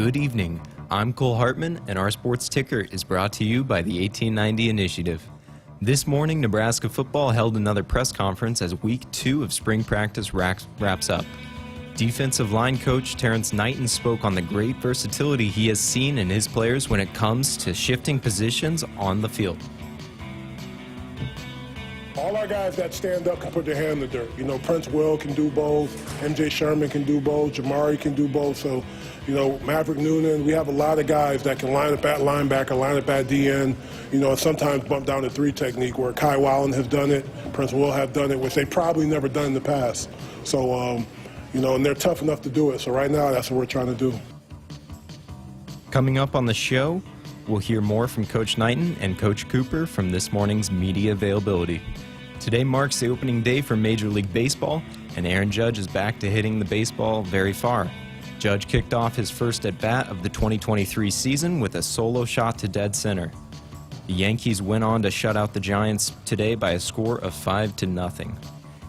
Good evening. I'm Cole Hartman, and our sports ticker is brought to you by the 1890 Initiative. This morning, Nebraska football held another press conference as Week 2 of spring practice wraps up. Defensive line coach Terrence Knighton spoke on the great versatility he has seen in his players when it comes to shifting positions on the field. All our guys that stand up can put their hand in the dirt. You know, Prince Will can do both. MJ Sherman can do both. Jamari can do both. So, you know, Maverick Noonan, we have a lot of guys that can line up at linebacker, line up at DN, you know, and sometimes bump down to 3 technique where Kai Wallen has done it, Prince Will have done it, which they probably never done in the past. So, you know, and they're tough enough to do it. So right now, that's what we're trying to do. Coming up on the show, we'll hear more from Coach Knighton and Coach Cooper from this morning's media availability. Today marks the opening day for Major League Baseball, and Aaron Judge is back to hitting the baseball very far. Judge kicked off his first at-bat of the 2023 season with a solo shot to dead center. The Yankees went on to shut out the Giants today by a score of 5-0.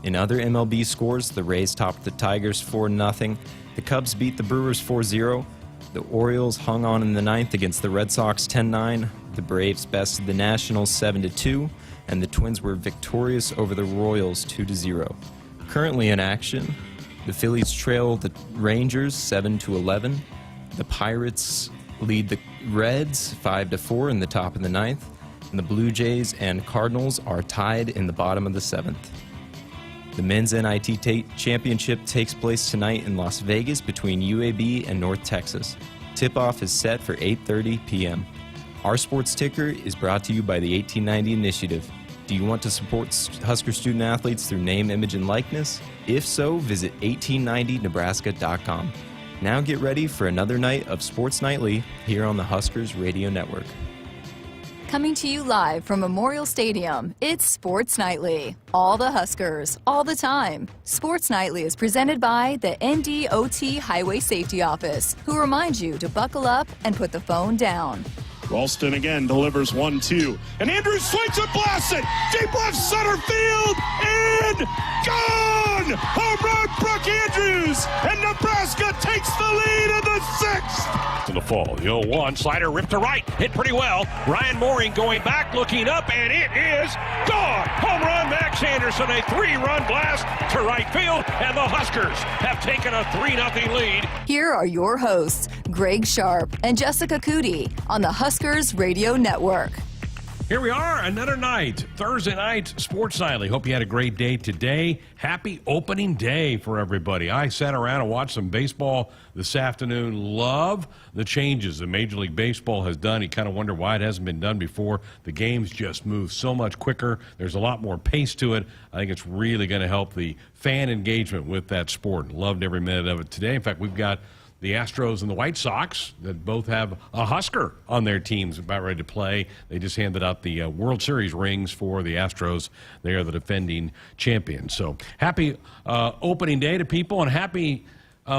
In other MLB scores, the Rays topped the Tigers 4-0. The Cubs beat the Brewers 4-0. The Orioles hung on in the ninth against the Red Sox 10-9. The Braves bested the Nationals 7-2. And the Twins were victorious over the Royals 2-0. Currently in action, the Phillies trail the Rangers 7-11. The Pirates lead the Reds 5-4 in the top of the ninth. And the Blue Jays and Cardinals are tied in the bottom of the seventh. The men's NIT championship takes place tonight in Las Vegas between UAB and North Texas. Tip-off is set for 8:30 p.m. Our sports ticker is brought to you by the 1890 Initiative. Do you want to support Husker student athletes through name, image, and likeness? If so, visit 1890nebraska.com. Now get ready for another night of Sports Nightly here on the Huskers Radio Network. Coming to you live from Memorial Stadium, it's Sports Nightly. All the Huskers, all the time. Sports Nightly is presented by the NDOT Highway Safety Office, who reminds you to buckle up and put the phone down. Ralston again delivers 1-2. And Andrews swings and blasts it. Deep left center field. And gone! Home run, Brooke Andrews. And Nebraska takes the lead in the 6th. To the fall. The 0-1 slider ripped to right. Hit pretty well. Ryan Mooring going back, looking up, and it is gone. Home run, Max Anderson. A 3-run blast to right field. And the Huskers have taken a 3-0 lead. Here are your hosts, Greg Sharpe and Jessica Coody on the Huskers Radio Network. Here we are, another night, Thursday night, Sports Nightly. Hope you had a great day today. Happy opening day for everybody. I sat around and watched some baseball this afternoon. Love the changes that Major League Baseball has done. You kind of wonder why it hasn't been done before. The games just move so much quicker. There's a lot more pace to it. I think it's really going to help the fan engagement with that sport. Loved every minute of it today. In fact, we've got the Astros and the White Sox that both have a Husker on their teams about ready to play. They just handed out the World Series rings for the Astros. They are the defending champions. So happy opening day to people, and happy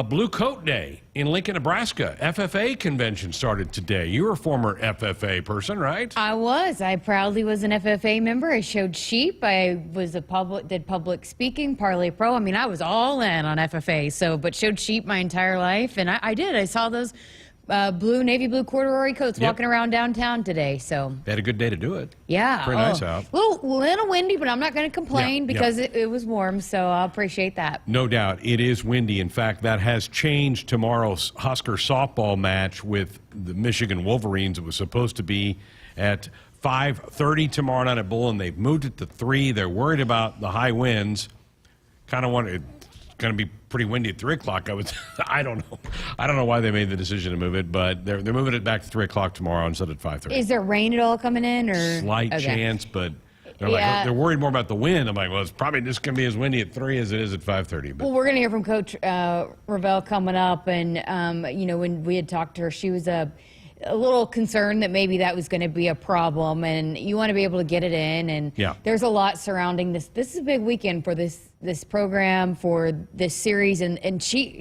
Blue Coat Day in Lincoln, Nebraska. FFA convention started today. You're a former FFA person, right? I was. I proudly was an FFA member. I showed sheep. I was did public speaking, Parlay Pro. I mean, I was all in on FFA. But showed sheep my entire life, and I did. I saw those navy blue corduroy coats walking around downtown today. So they had a good day to do it. Yeah, pretty nice out. A little windy, but I'm not going to complain because it was warm. So I appreciate that. No doubt, it is windy. In fact, that has changed tomorrow's Husker softball match with the Michigan Wolverines. It was supposed to be at 5:30 tomorrow night at Bull, and they've moved it to 3. They're worried about the high winds. Kind of want it. Going to be pretty windy at 3 o'clock. I don't know why they made the decision to move it, but they're moving it back to 3 o'clock tomorrow instead of 5:30. Is there rain at all coming in, or slight chance? But they're worried more about the wind. I'm like, well, it's probably just going to be as windy at 3 as it is at 5:30. Well, we're going to hear from Coach Revelle coming up, and you know, when we had talked to her, she was a little concerned that maybe that was going to be a problem, and you want to be able to get it in, and there's a lot surrounding this. This is a big weekend for this this program, for this series, and you're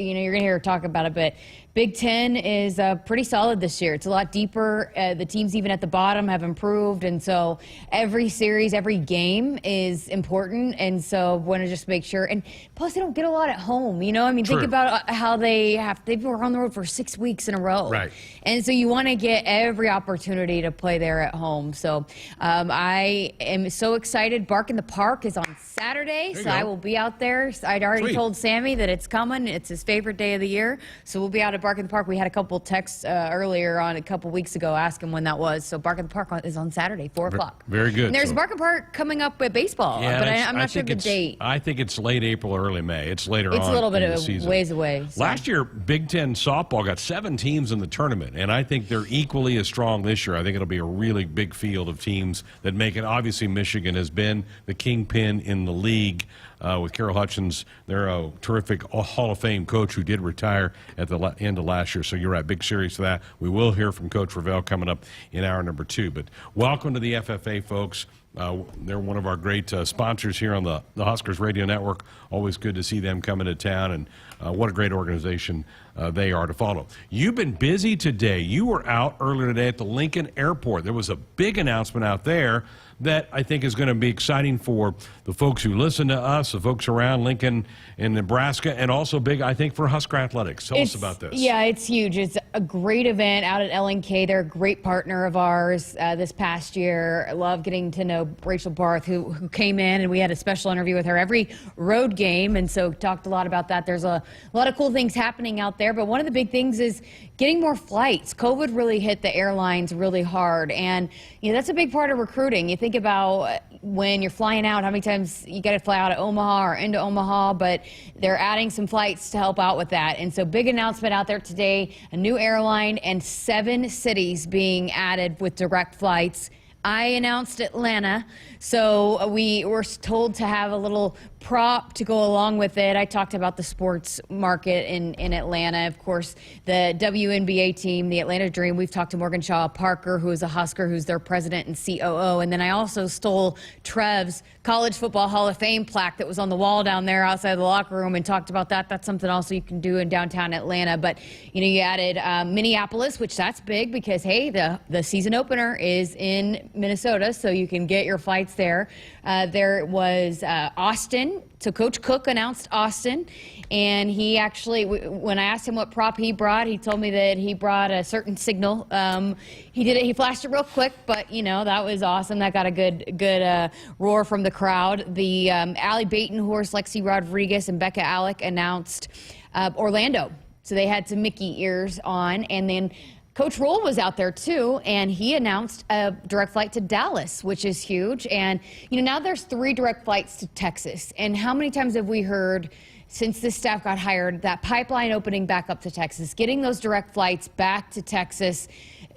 going to hear her talk about it, but Big Ten is pretty solid this year. It's a lot deeper. The teams even at the bottom have improved, and so every series, every game is important, and so want to just make sure. And plus, they don't get a lot at home. I mean, think about how they've been on the road for 6 weeks in a row, right? And so you want to get every opportunity to play there at home. So I am so excited. Bark in the Park is on Saturday, so I will be out there. I'd already told Sammy that it's coming. It's his favorite day of the year, so we'll be out at Bark in the Park. We had a couple texts earlier on a couple weeks ago asking when that was. So Bark in the Park is on Saturday, 4 o'clock. Very good. And there's Bark in the Park coming up with baseball, but I'm not sure the date. I think it's late April, early May. It's later on. It's a little bit in the of season. ways away. So. Last year, Big Ten softball got 7 teams in the tournament, and I think they're equally as strong this year. I think it'll be a really big field of teams that make it. Obviously, Michigan has been the kingpin in the league. With Carol Hutchins, they're a terrific Hall of Fame coach who did retire at the end of last year. So you're right, big series for that. We will hear from Coach Revelle coming up in hour number 2. But welcome to the FFA, folks. They're one of our great sponsors here on the Huskers Radio Network. Always good to see them coming to town, and what a great organization they are to follow. You've been busy today. You were out earlier today at the Lincoln Airport. There was a big announcement out there that I think is going to be exciting for the folks who listen to us, the folks around Lincoln and Nebraska, and also big, I think, for Husker Athletics. Tell us about this. Yeah, it's huge. It's a great event out at LNK. They're a great partner of ours this past year. I love getting to know Rachel Barth, who came in, and we had a special interview with her every road game, and so talked a lot about that. There's a lot of cool things happening out there, but one of the big things is getting more flights. COVID really hit the airlines really hard, and that's a big part of recruiting. You think about when you're flying out, how many times you got to fly out of Omaha or into Omaha, but they're adding some flights to help out with that. And so big announcement out there today, a new airline and 7 cities being added with direct flights. I announced Atlanta, so we were told to have a little prop to go along with it. I talked about the sports market in Atlanta. Of course, the WNBA team, the Atlanta Dream. We've talked to Morgan Shaw Parker, who is a Husker, who's their president and COO. And then I also stole Trev's College Football Hall of Fame plaque that was on the wall down there outside the locker room and talked about that. That's something also you can do in downtown Atlanta. But, you added Minneapolis, which that's big because, hey, the season opener is in Minnesota, so you can get your flights there. There was Austin. So Coach Cook announced Austin, and he actually, when I asked him what prop he brought, he told me that he brought a certain signal. He flashed it real quick, but that was awesome. That got a good roar from the crowd. The Allie Baton horse, Lexi Rodriguez and Becca Alec announced Orlando. So they had some Mickey ears on, and then Coach Roll was out there too, and he announced a direct flight to Dallas, which is huge. And now there's 3 direct flights to Texas. And how many times have we heard since this staff got hired that pipeline opening back up to Texas, getting those direct flights back to Texas?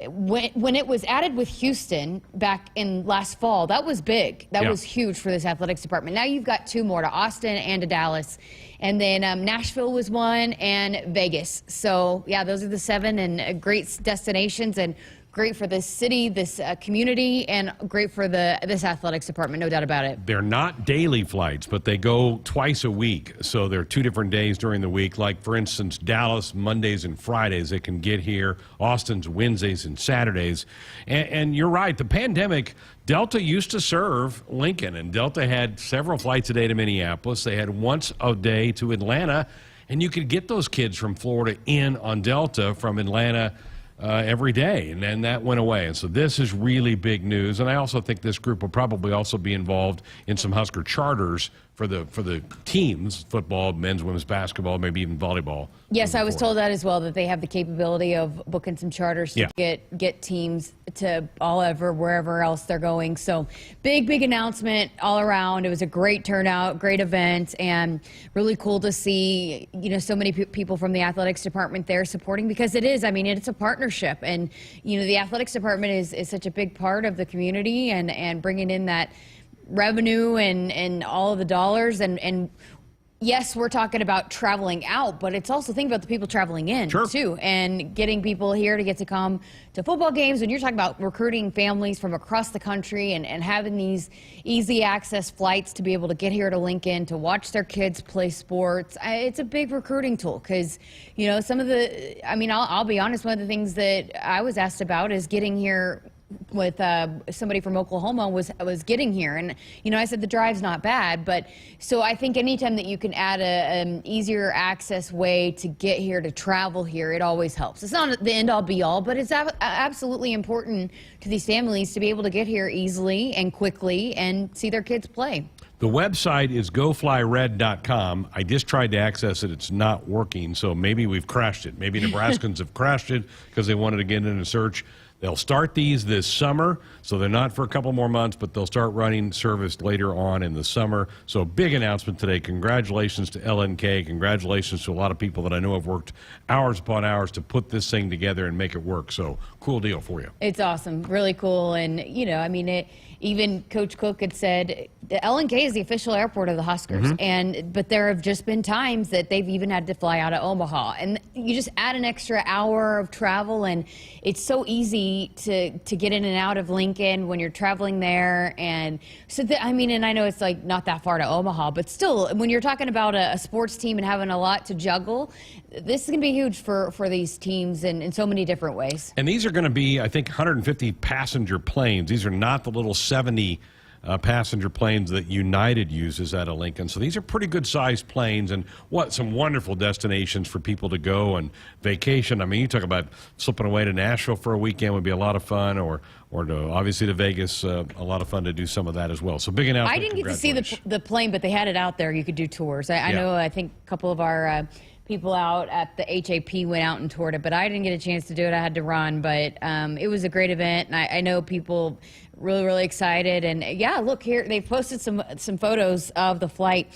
When it was added with Houston back in last fall, that was big. That was huge for this athletics department. Now you've got 2 more, to Austin and to Dallas. And then Nashville was 1, and Vegas. So, yeah, those are the 7 and great destinations, and great for this city, this community, and great for this athletics department, no doubt about it. They're not daily flights, but they go twice a week. So they're 2 different days during the week. Like, for instance, Dallas, Mondays and Fridays, they can get here. Austin's Wednesdays and Saturdays. And you're right, the pandemic, Delta used to serve Lincoln, and Delta had several flights a day to Minneapolis. They had once a day to Atlanta, and you could get those kids from Florida in on Delta from Atlanta every day, and then that went away. And so this is really big news. And I also think this group will probably also be involved in some Husker charters for the teams, football, men's, women's basketball, maybe even volleyball. Yes, I was told that as well, that they have the capability of booking some charters to get teams to wherever else they're going. So big announcement all around. It was a great turnout, great event, and really cool to see, so many people from the athletics department there supporting, because it is, it's a partnership. And, the athletics department is such a big part of the community, and bringing in that revenue and all of the dollars, and yes, we're talking about traveling out, but it's also think about the people traveling in too, and getting people here to get to come to football games. When you're talking about recruiting families from across the country and having these easy access flights to be able to get here to Lincoln to watch their kids play sports, it's a big recruiting tool because, you know, some of the, I mean, I'll be honest, one of the things that I was asked about is getting here with somebody from Oklahoma was getting here, and you know, I said the drive's not bad, but so I think anytime that you can add an easier access way to get here, to travel here, it always helps. It's not the end all be all, but it's absolutely important to these families to be able to get here easily and quickly and see their kids play. The website is goflyred.com. I just tried to access it. It's not working, so maybe we've crashed it. Maybe Nebraskans have crashed it because they wanted to get in a search. They'll start these this summer, so they're not for a couple more months, but they'll start running service later on in the summer. So big announcement today. Congratulations to LNK. Congratulations to a lot of people that I know have worked hours upon hours to put this thing together and make it work. So cool deal for you. It's awesome. Really cool. And, you know, I mean, even Coach Cook had said the LNK is the official airport of the Huskers, but there have just been times that they've even had to fly out of Omaha, and you just add an extra hour of travel, and it's so easy to get in and out of Lincoln when you're traveling there. And so I mean, and I know it's like not that far to Omaha, but still, when you're talking about a sports team and having a lot to juggle, this is going to be huge for these teams in so many different ways. And these are going to be, I think, 150 passenger planes. These are not the little 70 passenger planes that United uses out of Lincoln. So these are pretty good sized planes, and some wonderful destinations for people to go and vacation. I mean, you talk about slipping away to Nashville for a weekend would be a lot of fun, or obviously to Vegas, a lot of fun to do some of that as well. So big announcement. I didn't get to see the plane, but they had it out there. You could do tours. I know, I think a couple of our people out at the HAP went out and toured it, but I didn't get a chance to do it. I had to run, but it was a great event, and I know people really excited. And yeah, look here, they've posted some photos of the flight.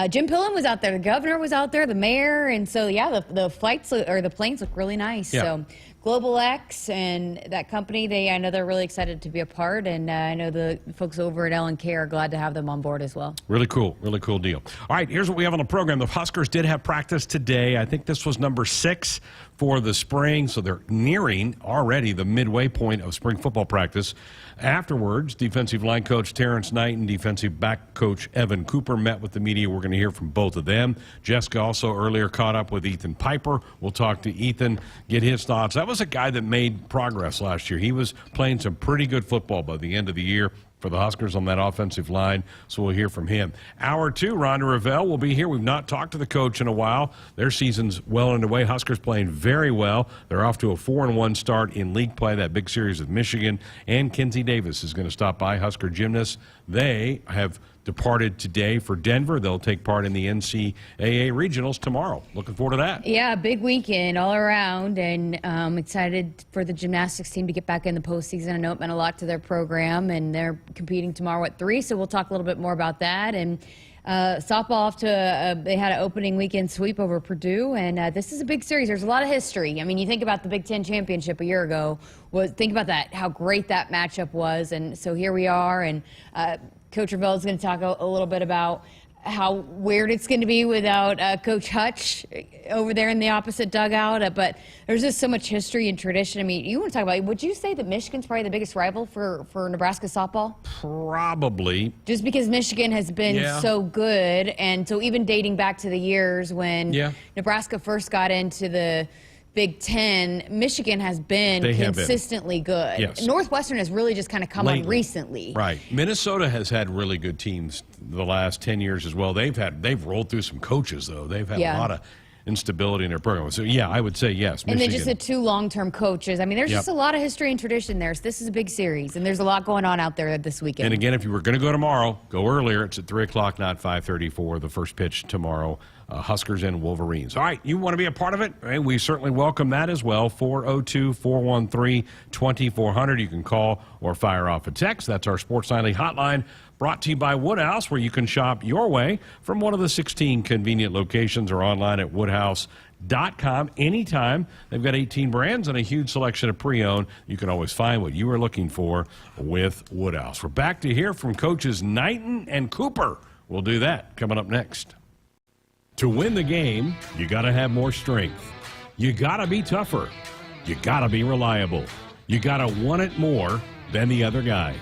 Jim Pillen was out there, the governor was out there, the mayor, and so yeah, the flights or the planes look really nice. So Global X and that company, I know they're really excited to be a part, and I know the folks over at LNK are glad to have them on board as well. Really cool deal. All right, here's what we have on the program. The Huskers did have practice today. I think this was number 6 for the spring, so they're nearing already the midway point of spring football practice. Afterwards, defensive line coach Terrence Knight and defensive back coach Evan Cooper met with the media. We're going to hear from both of them. Jessica also earlier caught up with Ethan Piper. We'll talk to Ethan, get his thoughts. That was a guy that made progress last year. He was playing some pretty good football by the end of the year for the Huskers on that offensive line, so we'll hear from him. Hour 2, Rhonda Revelle will be here. We've not talked to the coach in a while. Their season's well underway. Huskers playing very well. They're off to a 4-1 start in league play, that big series with Michigan, and Kinsey Davis is going to stop by, Husker gymnasts. They have departed today for Denver. They'll take part in the NCAA regionals tomorrow. Looking forward to that. Yeah, big weekend all around, and I'm excited for the gymnastics team to get back in the postseason. I know it meant a lot to their program, and they're competing tomorrow at 3, so we'll talk a little bit more about that. And softball off to they had an opening weekend sweep over Purdue, and this is a big series. There's a lot of history. I mean, you think about the Big Ten championship a year ago. Think about that, how great that matchup was, and so here we are. And Coach Revelle is going to talk a little bit about how weird it's going to be without Coach Hutch over there in the opposite dugout. But there's just so much history and tradition. I mean, you want to talk about, would you say that Michigan's probably the biggest rival for Nebraska softball? Probably. Just because Michigan has been so good. And so even dating back to the years when Nebraska first got into the Big Ten, Michigan has been consistently good. Yes. Northwestern has really just kind of come on recently. Right. Minnesota has had really good teams the last 10 years as well. They've rolled through some coaches, though. They've had a lot of instability in their program. So, yeah, I would say yes, Michigan. And they just had 2 long-term coaches. I mean, there's just a lot of history and tradition there. So this is a big series, and there's a lot going on out there this weekend. And, again, if you were going to go tomorrow, go earlier. It's at 3 o'clock, not 5:30 for the first pitch tomorrow. Huskers and Wolverines. All right, you want to be a part of it? We certainly welcome that as well. 402-413-2400. You can call or fire off a text. That's our Sports Nightly hotline, brought to you by Woodhouse, where you can shop your way from one of the 16 convenient locations or online at woodhouse.com anytime. They've got 18 brands and a huge selection of pre-owned. You can always find what you are looking for with Woodhouse. We're back to hear from coaches Knighton and Cooper. We'll do that coming up next. To win the game, you got to have more strength. You got to be tougher. You got to be reliable. You got to want it more than the other guy.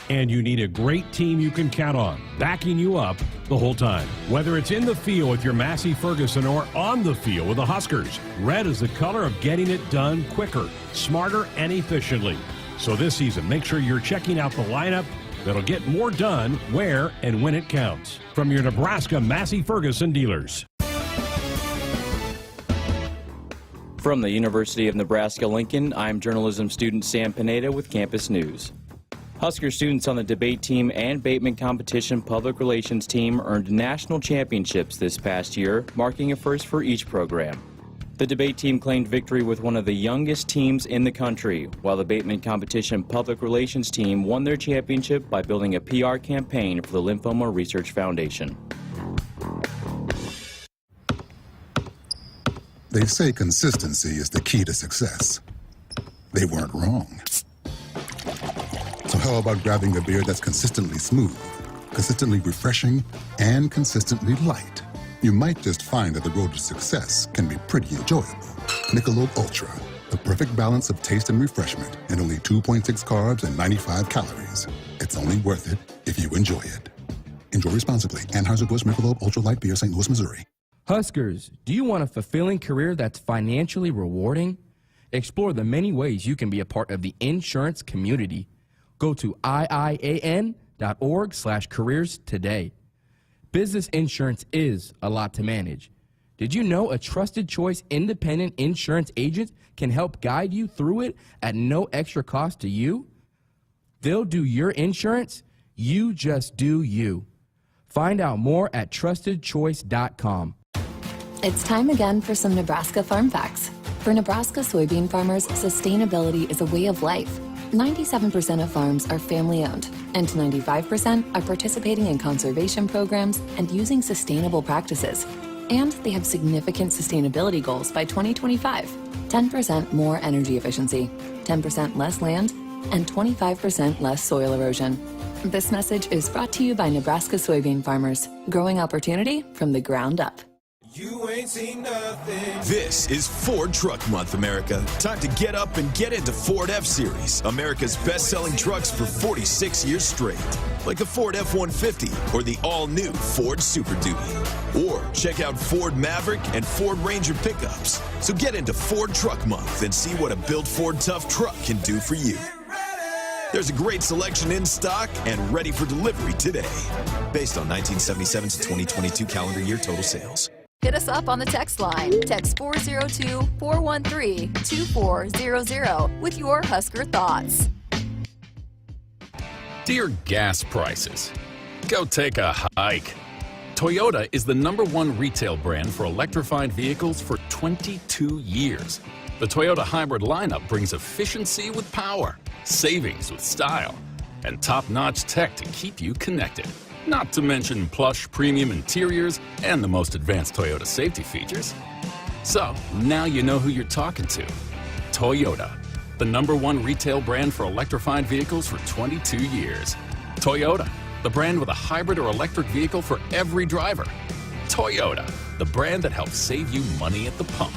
And you need a great team you can count on, backing you up the whole time. Whether it's in the field with your Massey Ferguson or on the field with the Huskers, red is the color of getting it done quicker, smarter, and efficiently. So this season, make sure you're checking out the lineup that'll get more done where and when it counts. From your Nebraska Massey Ferguson dealers. From the University of Nebraska-Lincoln, I'm journalism student Sam Pineda with Campus News. Husker students on the debate team and Bateman competition public relations team earned national championships this past year, marking a first for each program. The debate team claimed victory with one of the youngest teams in the country, while the Bateman competition public relations team won their championship by building a PR campaign for the Lymphoma Research Foundation. They say consistency is the key to success. They weren't wrong. So how about grabbing a beer that's consistently smooth, consistently refreshing, and consistently light? You might just find that the road to success can be pretty enjoyable. Michelob Ultra, the perfect balance of taste and refreshment, and only 2.6 carbs and 95 calories. It's only worth it if you enjoy it. Enjoy responsibly. Anheuser-Busch Michelob Ultra Light Beer, St. Louis, Missouri. Huskers, do you want a fulfilling career that's financially rewarding? Explore the many ways you can be a part of the insurance community. Go to iian.org/careers today. Business insurance is a lot to manage. Did you know a trusted choice independent insurance agent can help guide you through it at no extra cost to you? They'll do your insurance. You just do you. Find out more at trustedchoice.com. It's time again for some Nebraska Farm Facts. For Nebraska soybean farmers, sustainability is a way of life. 97% of farms are family-owned, and 95% are participating in conservation programs and using sustainable practices. And they have significant sustainability goals by 2025. 10% more energy efficiency, 10% less land, and 25% less soil erosion. This message is brought to you by Nebraska soybean farmers, growing opportunity from the ground up. You ain't seen nothing. This is Ford Truck Month, America. Time to get up and get into Ford F-Series, America's best-selling trucks for 46 years straight. Like the Ford F-150 or the all-new Ford Super Duty. Or check out Ford Maverick and Ford Ranger pickups. So get into Ford Truck Month and see what a built Ford Tough truck can do for you. There's a great selection in stock and ready for delivery today. Based on 1977 to 2022 calendar year total sales. Hit us up on the text line. Text 402-413-2400 with your Husker thoughts. Dear gas prices, go take a hike. Toyota is the #1 retail brand for electrified vehicles for 22 years. The Toyota hybrid lineup brings efficiency with power, savings with style, and top-notch tech to keep you connected. Not to mention plush premium interiors and the most advanced Toyota safety features. So, now you know who you're talking to. Toyota, the #1 retail brand for electrified vehicles for 22 years. Toyota, the brand with a hybrid or electric vehicle for every driver. Toyota, the brand that helps save you money at the pump.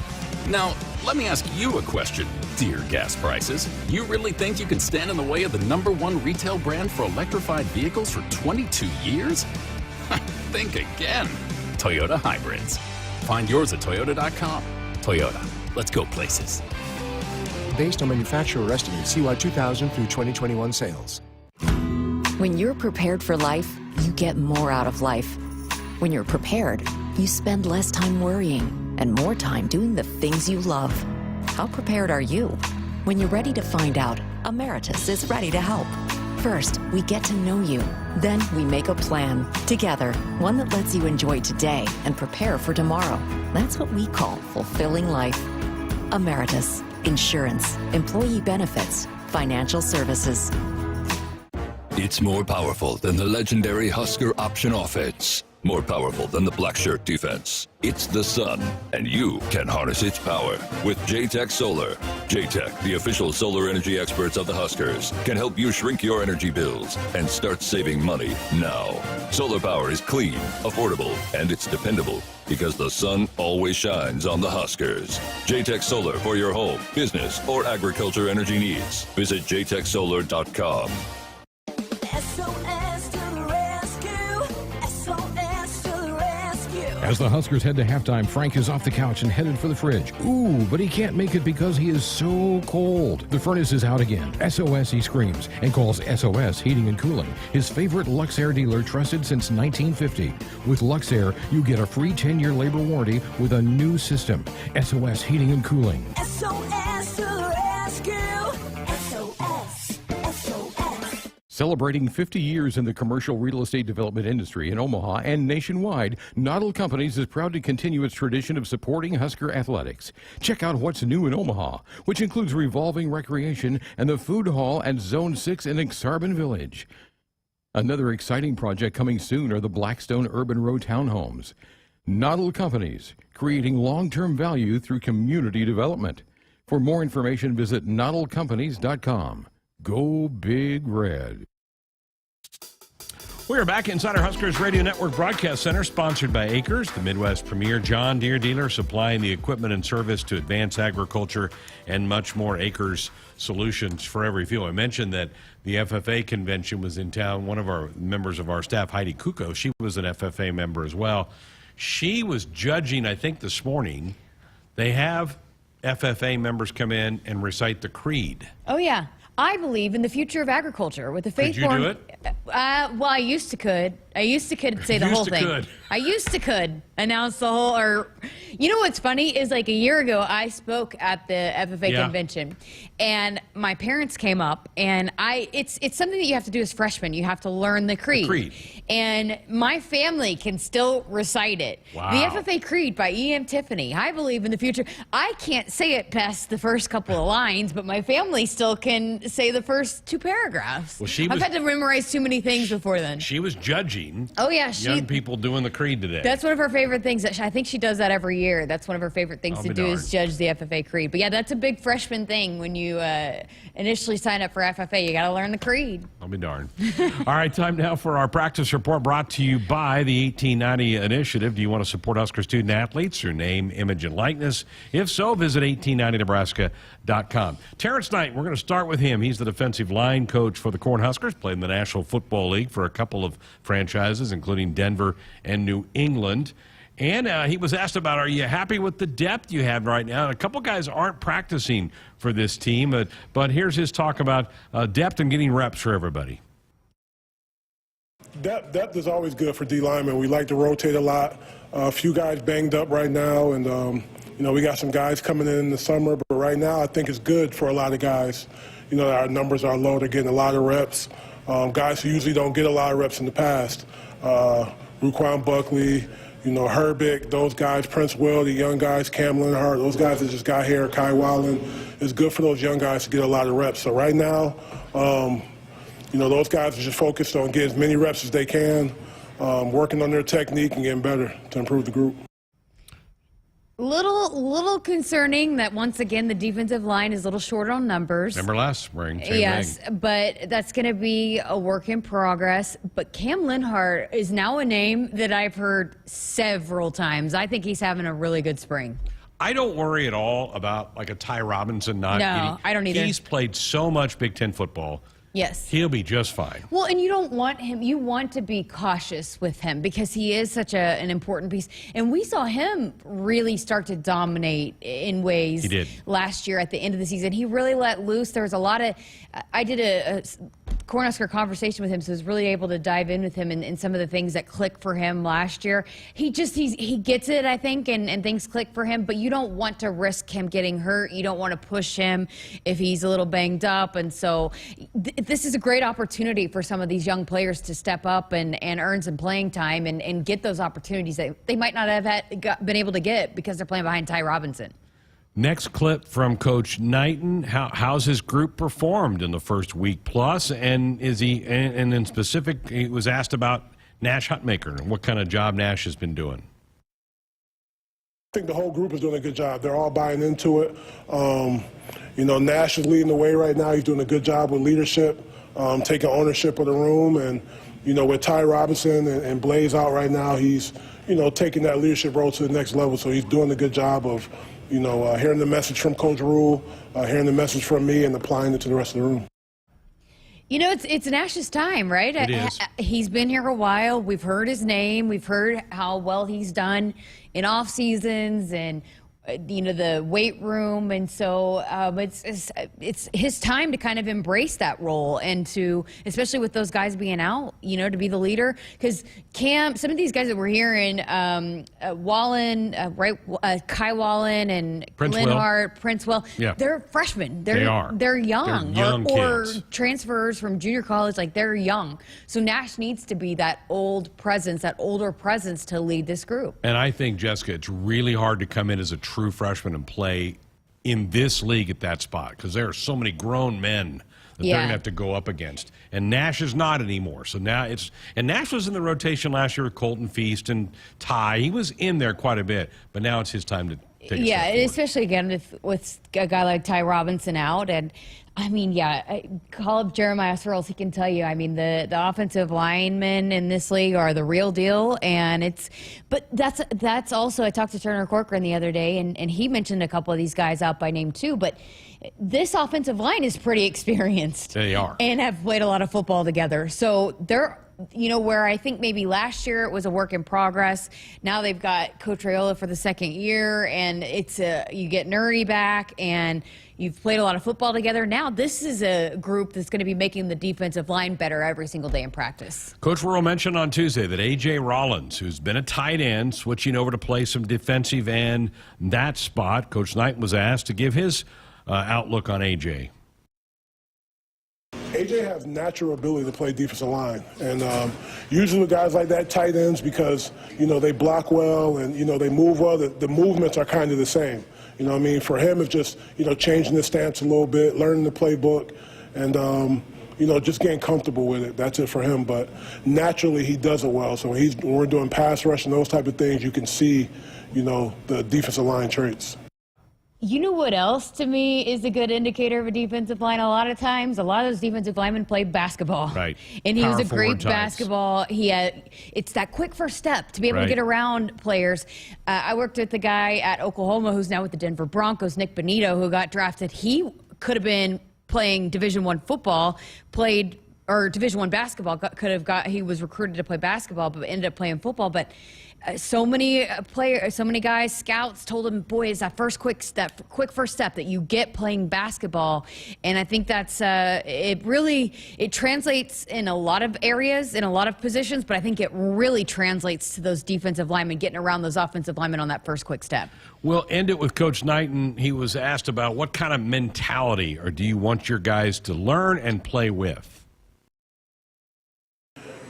Now, let me ask you a question, dear gas prices. You really think you can stand in the way of the #1 retail brand for electrified vehicles for 22 years? Think again. Toyota Hybrids. Find yours at toyota.com. Toyota, let's go places. Based on manufacturer estimates, CY 2000 through 2021 sales. When you're prepared for life, you get more out of life. When you're prepared, you spend less time worrying and more time doing the things you love. How prepared are you? When you're ready to find out, Emeritus is ready to help. First, we get to know you. Then we make a plan together, one that lets you enjoy today and prepare for tomorrow. That's what we call fulfilling life. Emeritus, insurance, employee benefits, financial services. It's more powerful than the legendary Husker Option Offense. more powerful than the black shirt defense. It's the sun, and you can harness its power with JTech Solar. JTech, the official solar energy experts of the Huskers, can help you shrink your energy bills and start saving money now. Solar power is clean, affordable, and it's dependable because the sun always shines on the Huskers. JTech Solar for your home, business, or agriculture energy needs. Visit jtechsolar.com. SOS to the rescue. SOS to the rescue. As the Huskers head to halftime, Frank is off the couch and headed for the fridge. Ooh, but he can't make it because he is so cold. The furnace is out again. SOS, he screams, and calls SOS Heating and Cooling, his favorite Luxair dealer trusted since 1950. With Luxair, you get a free 10-year labor warranty with a new system. SOS Heating and Cooling. SOS to the rescue. SOS. SOS. Celebrating 50 years in the commercial real estate development industry in Omaha and nationwide, Noddle Companies is proud to continue its tradition of supporting Husker athletics. Check out what's new in Omaha, which includes revolving recreation and the food hall at Zone 6 in Exarban Village. Another exciting project coming soon are the Blackstone Urban Row townhomes. Noddle Companies, creating long-term value through community development. For more information, visit noddlecompanies.com. Go Big Red. We are back inside our Huskers Radio Network Broadcast Center, sponsored by Acres, the Midwest premier John Deere dealer, supplying the equipment and service to advance agriculture and much more. Acres, solutions for every field. I mentioned that the FFA convention was in town. One of our members of our staff, Heidi Kuko, she was an FFA member as well. She was judging, I think, this morning. They have FFA members come in and recite the creed. Oh, yeah. I believe in the future of agriculture with the faith-born. Could you do it? Well, I used to could. I used to could say the whole thing. I used to could announce the whole. Or, you know what's funny is like a year ago I spoke at the FFA convention, and my parents came up, and it's something that you have to do as freshmen. You have to learn the creed. And my family can still recite it. Wow. The FFA Creed by E.M. Tiffany. I believe in the future. I can't say it past the first couple of lines, but my family still can say the first two paragraphs. Well, I've had to memorize too many things before then. She was judging. Oh, yeah. Young people doing the creed today. That's one of her favorite things. I think she does that every year. That's one of her favorite things to do is judge the FFA Creed. But yeah, that's a big freshman thing when you initially sign up for FFA. You got to learn the creed. I'll be darned. All right, time now for our practice report brought to you by the 1890 Initiative. Do you want to support Husker student athletes through name, image, and likeness? If so, visit 1890nebraska.com. Terrence Knight, we're going to start with him. He's the defensive line coach for the Cornhuskers, played in the National Football League for a couple of franchises, including Denver and New England. And he was asked about, are you happy with the depth you have right now? And a couple guys aren't practicing for this team, but here's his talk about depth and getting reps for everybody. Depth is always good for D linemen. We like to rotate a lot. A few guys banged up right now, and we got some guys coming in the summer. But right now, I think it's good for a lot of guys. Our numbers are low. They're getting a lot of reps. Guys who usually don't get a lot of reps in the past. Ruquan Buckley, Herbick, those guys, Prince Will, the young guys, Cam Linhart, those guys that just got here, Kai Wallen. It's good for those young guys to get a lot of reps. So right now, those guys are just focused on getting as many reps as they can, working on their technique and getting better to improve the group. Little concerning that once again the defensive line is a little short on numbers. Remember last spring? Same yes, thing. But that's going to be a work in progress. But Cam Linhart is now a name that I've heard several times. I think he's having a really good spring. I don't worry at all about like a Ty Robinson not getting. No, I don't either. He's played so much Big Ten football. Yes. He'll be just fine. Well, and you don't want him, you want to be cautious with him because he is such an important piece. And we saw him really start to dominate in ways he did. Last year at the end of the season. He really let loose. There was a lot of, I did a Cornhusker conversation with him, so I was really able to dive in with him and some of the things that clicked for him last year. He gets it, I think, and things click for him, but you don't want to risk him getting hurt. You don't want to push him if he's a little banged up. And so this is a great opportunity for some of these young players to step up and earn some playing time and get those opportunities that they might not have been able to get because they're playing behind Ty Robinson. Next clip from Coach Knighton. How's his group performed in the first week plus? And is he, and in specific, he was asked about Nash Hutmaker and what kind of job Nash has been doing. I think the whole group is doing a good job. They're all buying into it. You know, Nash is leading the way right now. He's doing a good job with leadership, taking ownership of the room. And, you know, with Ty Robinson and Blaze out right now, he's, you know, taking that leadership role to the next level. So he's doing a good job of, you know, hearing the message from Coach Rule, hearing the message from me, and applying it to the rest of the room. You know, it's Nash's time, right? It is. He's been here a while. We've heard his name. We've heard how well he's done in off seasons and, you know, the weight room. And so it's his time to kind of embrace that role and to, especially with those guys being out, you know, to be the leader. Because some of these guys that we're hearing, Wallen, Kai Wallen and Linhart, Princewell, yeah. they're freshmen. They are. They're young. They're young or kids. Transfers from junior college, like they're young. So Nash needs to be that old presence, that older presence to lead this group. And I think, Jessica, it's really hard to come in as a true freshman and play in this league at that spot because there are so many grown men that they're going to have to go up against. And Nash is not anymore. So now and Nash was in the rotation last year with Colton Feast and Ty. He was in there quite a bit, but now it's his time to take a step forward. Especially again with a guy like Ty Robinson out. And I mean, call up Jeremiah Searles. He can tell you, I mean, the offensive linemen in this league are the real deal. And but that's also, I talked to Turner Corcoran the other day, and he mentioned a couple of these guys out by name too. But this offensive line is pretty experienced. They are. And have played a lot of football together. So they're, you know, where I think maybe last year it was a work in progress. Now they've got Coach Raiola for the second year, and you get Nerdy back, and you've played a lot of football together. Now this is a group that's going to be making the defensive line better every single day in practice. Coach Rule mentioned on Tuesday that A.J. Rollins, who's been a tight end, switching over to play some defensive end, that spot. Coach Knight was asked to give his outlook on A.J. AJ has natural ability to play defensive line, and usually with guys like that, tight ends, because, you know, they block well and, you know, they move well, the movements are kind of the same. You know what I mean? For him, it's just, you know, changing the stance a little bit, learning the playbook, and, you know, just getting comfortable with it. That's it for him. But naturally, he does it well. So when we're doing pass rush and those type of things, you can see, you know, the defensive line traits. You know what else to me is a good indicator of a defensive line? A lot of times, a lot of those defensive linemen play basketball. Right. And he Power was a forward great types. basketball. It's that quick first step to be able to get around players. I worked with the guy at Oklahoma who's now with the Denver Broncos, Nick Benito, who got drafted. He could have been playing Division I football, or Division I basketball. He was recruited to play basketball, but ended up playing football. But so many guys, scouts told him, boy, it's that quick first step that you get playing basketball. And I think that's, it translates in a lot of areas, in a lot of positions, but I think it really translates to those defensive linemen, getting around those offensive linemen on that first quick step. We'll end it with Coach Knighton. He was asked about what kind of mentality or do you want your guys to learn and play with?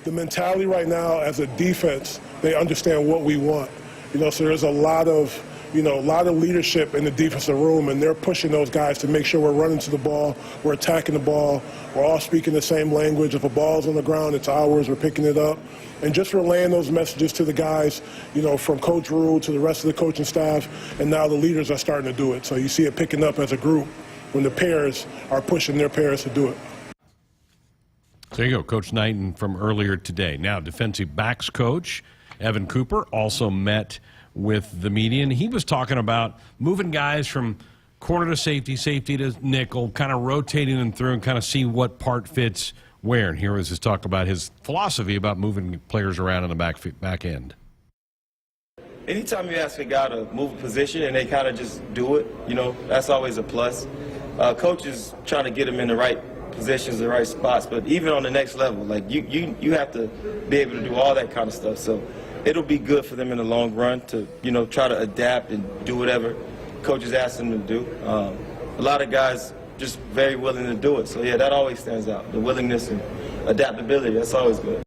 The mentality right now as a defense, they understand what we want. You know, so there's a lot of leadership in the defensive room, and they're pushing those guys to make sure we're running to the ball, we're attacking the ball, we're all speaking the same language. If a ball's on the ground, it's ours, we're picking it up. And just relaying those messages to the guys, you know, from Coach Rule to the rest of the coaching staff, and now the leaders are starting to do it. So you see it picking up as a group when the pairs are pushing their pairs to do it. There you go, Coach Knighton from earlier today. Now, defensive backs coach Evan Cooper also met with the media, and he was talking about moving guys from corner to safety, safety to nickel, kind of rotating them through and kind of see what part fits where. And here was his talk about his philosophy about moving players around in the back end. Anytime you ask a guy to move a position and they kind of just do it, you know, that's always a plus. Coach is trying to get them in the right positions, the right spots, but even on the next level, like you have to be able to do all that kind of stuff. So it'll be good for them in the long run to, you know, try to adapt and do whatever coach is asking them to do. A lot of guys just very willing to do it. So yeah, that always stands out. The willingness and adaptability, that's always good.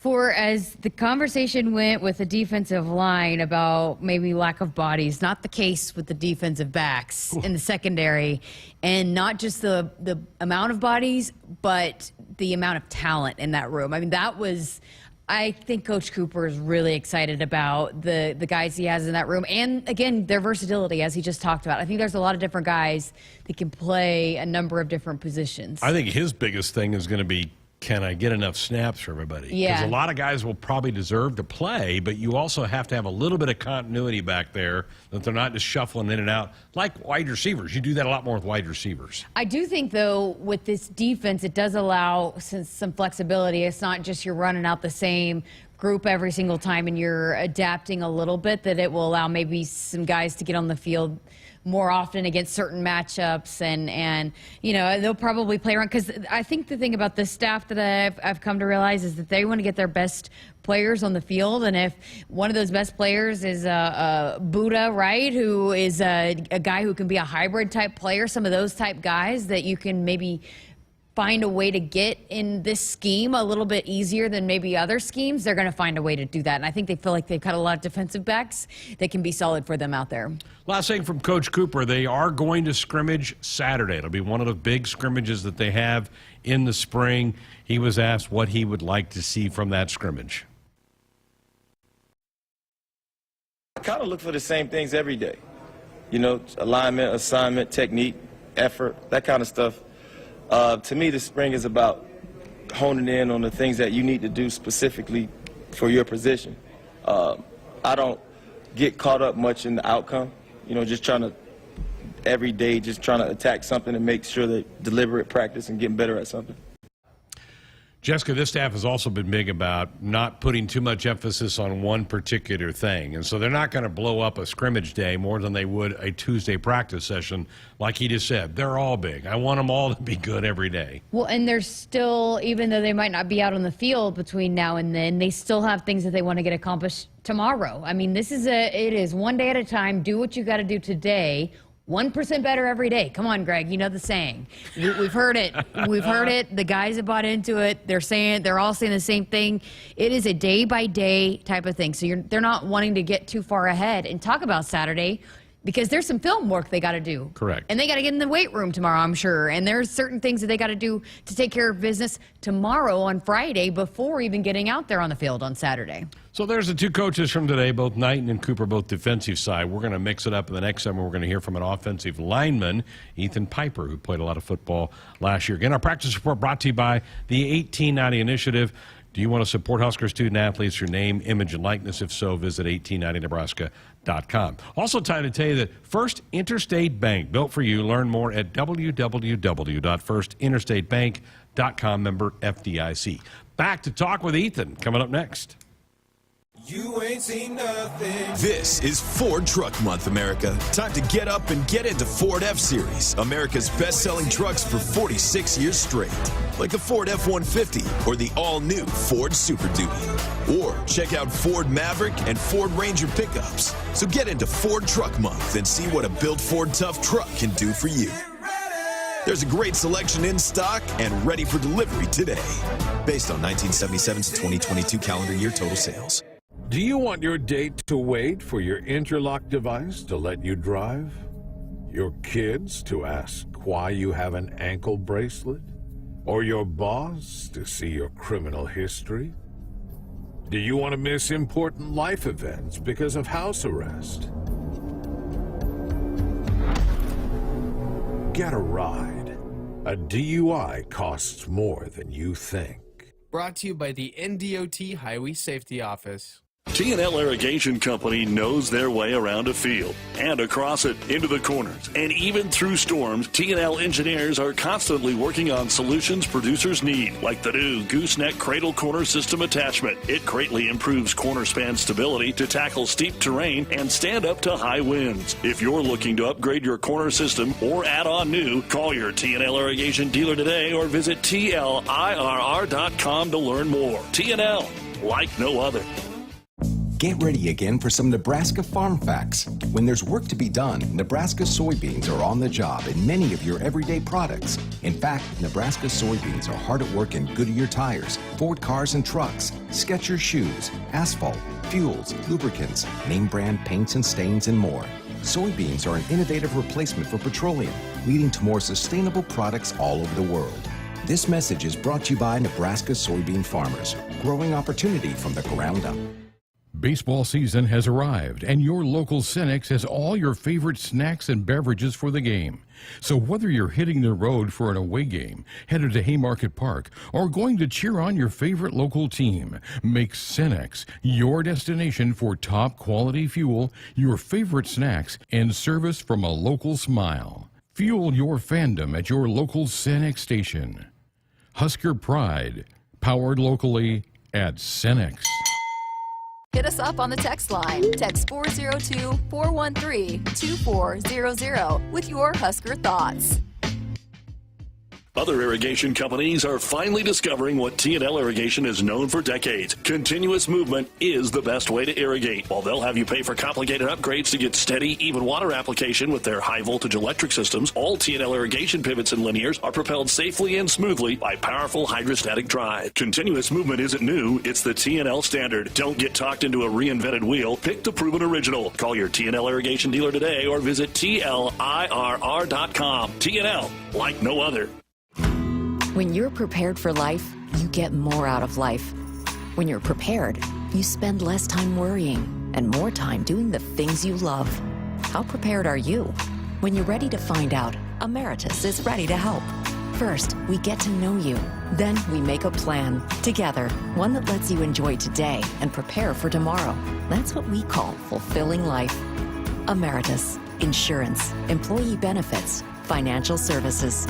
As the conversation went with the defensive line about maybe lack of bodies, not the case with the defensive backs in the secondary, and not just the amount of bodies, but the amount of talent in that room. I mean, that was, I think Coach Cooper is really excited about the guys he has in that room. And, again, their versatility, as he just talked about. I think there's a lot of different guys that can play a number of different positions. I think his biggest thing is going to be, can I get enough snaps for everybody? Yeah. Because a lot of guys will probably deserve to play, but you also have to have a little bit of continuity back there, that they're not just shuffling in and out like wide receivers. You do that a lot more with wide receivers. I do think, though, with this defense, it does allow some flexibility. It's not just you're running out the same group every single time and you're adapting a little bit, that it will allow maybe some guys to get on the field more often against certain matchups, and you know, they'll probably play around, because I think the thing about this staff that I've come to realize is that they want to get their best players on the field, and if one of those best players is Buddha, right, who is a guy who can be a hybrid type player, some of those type guys that you can maybe find a way to get in this scheme a little bit easier than maybe other schemes, they're going to find a way to do that. And I think they feel like they've got a lot of defensive backs that can be solid for them out there. Last thing from Coach Cooper, they are going to scrimmage Saturday. It'll be one of the big scrimmages that they have in the spring. He was asked what he would like to see from that scrimmage. I kind of look for the same things every day. You know, alignment, assignment, technique, effort, that kind of stuff. To me, the spring is about honing in on the things that you need to do specifically for your position. I don't get caught up much in the outcome, you know, just trying to, every day, just trying to attack something and make sure that deliberate practice and getting better at something. Jessica, this staff has also been big about not putting too much emphasis on one particular thing. And so they're not going to blow up a scrimmage day more than they would a Tuesday practice session. Like he just said, they're all big. I want them all to be good every day. Well, and there's still, even though they might not be out on the field between now and then, they still have things that they want to get accomplished tomorrow. I mean, it is one day at a time. Do what you got to do today. 1% better every day. Come on, Greg. You know the saying. We've heard it. We've heard it. The guys have bought into it. They're all saying the same thing. It is a day-by-day type of thing. So they're not wanting to get too far ahead and talk about Saturday, because there's some film work they got to do. Correct. And they got to get in the weight room tomorrow, I'm sure. And there's certain things that they got to do to take care of business tomorrow on Friday before even getting out there on the field on Saturday. So there's the two coaches from today, both Knighton and Cooper, both defensive side. We're going to mix it up in the next segment. We're going to hear from an offensive lineman, Ethan Piper, who played a lot of football last year. Again, our practice report brought to you by the 1890 Initiative. Do you want to support Husker student athletes? Your name, image, and likeness? If so, visit 1890nebraska.com. Also, time to tell you that First Interstate Bank, built for you. Learn more at www.firstinterstatebank.com, member FDIC. Back to talk with Ethan, coming up next. You ain't seen nothing. This is Ford Truck Month, America. Time to get up and get into Ford F-Series, America's best-selling trucks for 46 years straight. Like the Ford F-150 or the all-new Ford Super Duty. Or check out Ford Maverick and Ford Ranger pickups. So get into Ford Truck Month and see what a built Ford Tough truck can do for you. There's a great selection in stock and ready for delivery today. Based on 1977 to 2022 calendar year total sales. Do you want your date to wait for your interlock device to let you drive? Your kids to ask why you have an ankle bracelet? Or your boss to see your criminal history? Do you want to miss important life events because of house arrest? Get a ride. A DUI costs more than you think. Brought to you by the NDOT Highway Safety Office. T&L Irrigation Company knows their way around a field and across it, into the corners, and even through storms. T&L engineers are constantly working on solutions producers need, like the new gooseneck cradle corner system attachment. It greatly improves corner span stability to tackle steep terrain and stand up to high winds. If you're looking to upgrade your corner system or add on new, call your T&L Irrigation dealer today or visit TLIRR.com to learn more. T&L, like no other. Get ready again for some Nebraska farm facts. When there's work to be done, Nebraska soybeans are on the job in many of your everyday products. In fact, Nebraska soybeans are hard at work in Goodyear tires, Ford cars and trucks, Skechers shoes, asphalt, fuels, lubricants, name brand paints and stains, and more. Soybeans are an innovative replacement for petroleum, leading to more sustainable products all over the world. This message is brought to you by Nebraska soybean farmers, growing opportunity from the ground up. Baseball season has arrived, and your local Cenex has all your favorite snacks and beverages for the game. So whether you're hitting the road for an away game, headed to Haymarket Park, or going to cheer on your favorite local team, make Cenex your destination for top quality fuel, your favorite snacks, and service from a local smile. Fuel your fandom at your local Cenex station. Husker Pride, powered locally at Cenex. Hit us up on the text line. Text 402-413-2400 with your Husker thoughts. Other irrigation companies are finally discovering what T&L Irrigation is known for decades. Continuous movement is the best way to irrigate. While they'll have you pay for complicated upgrades to get steady, even water application with their high-voltage electric systems, all T&L Irrigation pivots and linears are propelled safely and smoothly by powerful hydrostatic drive. Continuous movement isn't new, it's the T&L standard. Don't get talked into a reinvented wheel. Pick the proven original. Call your T&L Irrigation dealer today or visit TLIRR.com. T&L, like no other. When you're prepared for life, you get more out of life. When you're prepared, you spend less time worrying and more time doing the things you love. How prepared are you? When you're ready to find out, Emeritus is ready to help. First, we get to know you. Then we make a plan together, one that lets you enjoy today and prepare for tomorrow. That's what we call fulfilling life. Emeritus, insurance, employee benefits, financial services.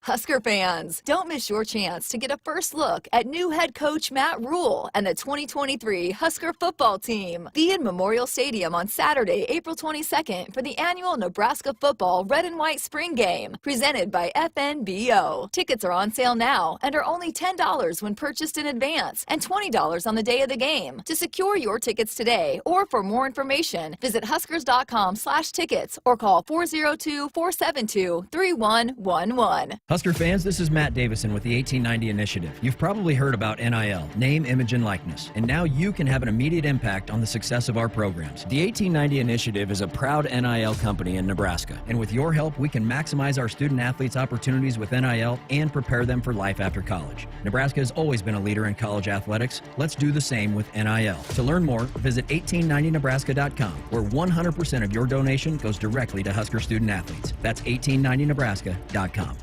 Husker fans, don't miss your chance to get a first look at new head coach Matt Rule and the 2023 Husker football team. Be in Memorial Stadium on Saturday, April 22nd for the annual Nebraska football red and white spring game presented by FNBO. Tickets are on sale now and are only $10 when purchased in advance and $20 on the day of the game. To secure your tickets today or for more information, visit huskers.com/tickets or call 402-472-3111. Husker fans, this is Matt Davison with the 1890 Initiative. You've probably heard about NIL, name, image, and likeness, and now you can have an immediate impact on the success of our programs. The 1890 Initiative is a proud NIL company in Nebraska, and with your help, we can maximize our student athletes' opportunities with NIL and prepare them for life after college. Nebraska has always been a leader in college athletics. Let's do the same with NIL. To learn more, visit 1890nebraska.com, where 100% of your donation goes directly to Husker student athletes. That's 1890nebraska.com.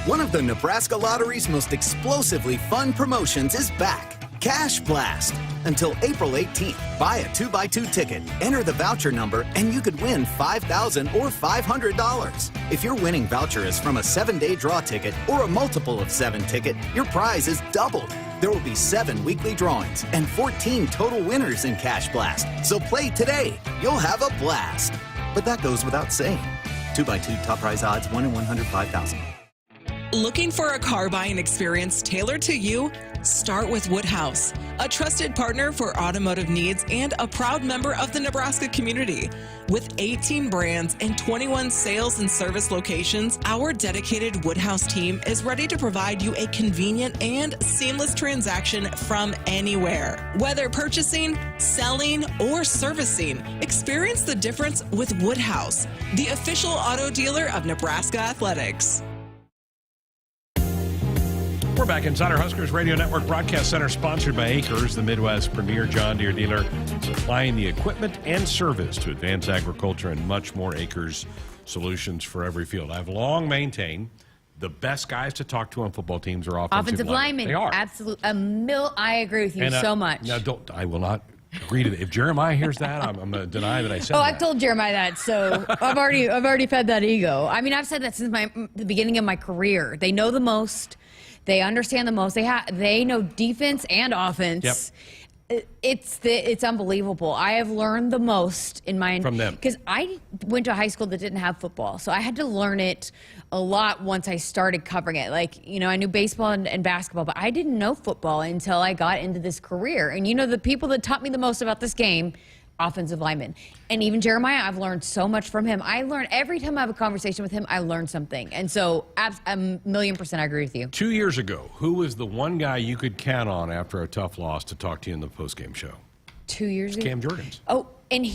One of the Nebraska Lottery's most explosively fun promotions is back. Cash Blast. Until April 18th, buy a 2x2 ticket, enter the voucher number, and you could win $5,000 or $500. If your winning voucher is from a 7-day draw ticket or a multiple of 7 ticket, your prize is doubled. There will be 7 weekly drawings and 14 total winners in Cash Blast. So play today. You'll have a blast. But that goes without saying. 2x2 top prize odds 1 in 105,000. Looking for a car buying experience tailored to you? Start with Woodhouse, a trusted partner for automotive needs and a proud member of the Nebraska community. With 18 brands and 21 sales and service locations, our dedicated Woodhouse team is ready to provide you a convenient and seamless transaction from anywhere. Whether purchasing, selling, or servicing, experience the difference with Woodhouse, the official auto dealer of Nebraska Athletics. We're back inside our Huskers Radio Network Broadcast Center, sponsored by Acres, the Midwest premier John Deere dealer, supplying the equipment and service to advance agriculture and much more. Acres, solutions for every field. I've long maintained the best guys to talk to on football teams are offensive linemen. They are. Absolutely. I agree with you so much. Now, I will not agree to that. If Jeremiah hears that, I'm going to deny that I said that. I've told Jeremiah that, so I've already fed that ego. I mean, I've said that since the beginning of my career. They know the most. They understand the most. They know defense and offense. Yep. It's unbelievable. I have learned the most from them, because I went to a high school that didn't have football, so I had to learn it a lot once I started covering it. Like, I knew baseball and basketball, but I didn't know football until I got into this career. And the people that taught me the most about this game, offensive lineman. And even Jeremiah, I've learned so much from him. I learn every time I have a conversation with him, I learn something. And so a million percent I agree with you. 2 years ago, who was the one guy you could count on after a tough loss to talk to you in the postgame show? 2 years ago? Cam Jurgens. Oh, and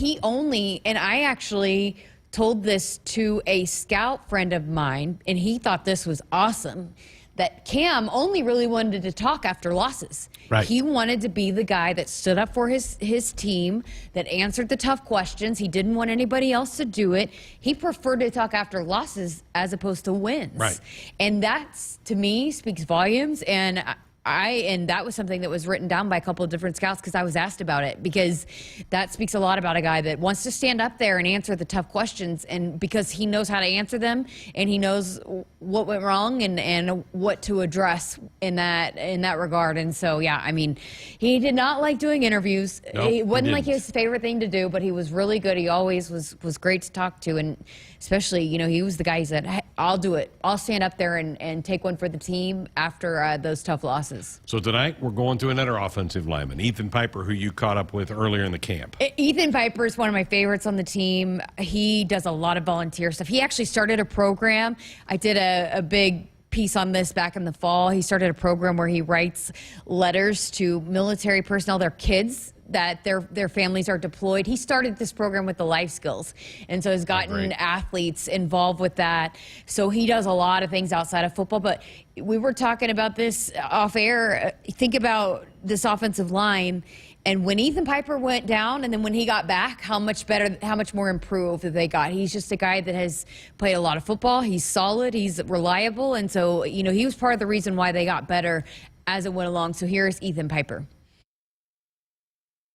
I actually told this to a scout friend of mine, and he thought this was awesome. that Cam only really wanted to talk after losses. Right. He wanted to be the guy that stood up for his team, that answered the tough questions. He didn't want anybody else to do it. He preferred to talk after losses as opposed to wins. Right. And that's, to me, speaks volumes. And and that was something that was written down by a couple of different scouts because I was asked about it, because that speaks a lot about a guy that wants to stand up there and answer the tough questions, and because he knows how to answer them and he knows what went wrong and what to address in that regard. And so, yeah, I mean, he did not like doing interviews. Nope, it wasn't he like didn't. his favorite thing to do, but he was really good. He always was great to talk to, and especially, you know, he was the guy who said, hey, I'll do it. I'll stand up there and take one for the team after those tough losses. So tonight we're going to another offensive lineman, Ethan Piper, who you caught up with earlier in the camp. Ethan Piper is one of my favorites on the team. He does a lot of volunteer stuff. He actually started a program. I did a big piece on this back in the fall. He started a program where he writes letters to military personnel, their kids, that their families are deployed. He started this program with the life skills, and so has gotten athletes involved with that. So he does a lot of things outside of football. But we were talking about this off air. Think about this offensive line, and when Ethan Piper went down and then when he got back, how much better, how much more improved they got. He's just a guy that has played a lot of football. He's solid, he's reliable, and so, you know, he was part of the reason why they got better as it went along. So here's Ethan Piper.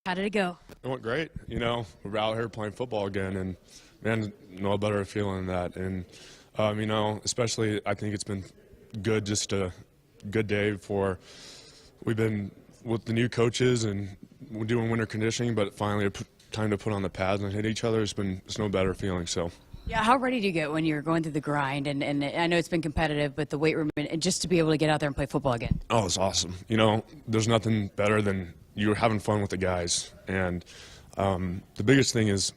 How did it go? It went great. You know, we're out here playing football again, and man, no better feeling than that. And you know, especially I think it's been good, just a good day for. We've been with the new coaches and we're doing winter conditioning, but finally time to put on the pads and hit each other. It's no better feeling. So. Yeah, how ready do you get when you're going through the grind? And I know it's been competitive, but the weight room, and just to be able to get out there and play football again. Oh, it's awesome. You know, there's nothing better than you're having fun with the guys. And the biggest thing is,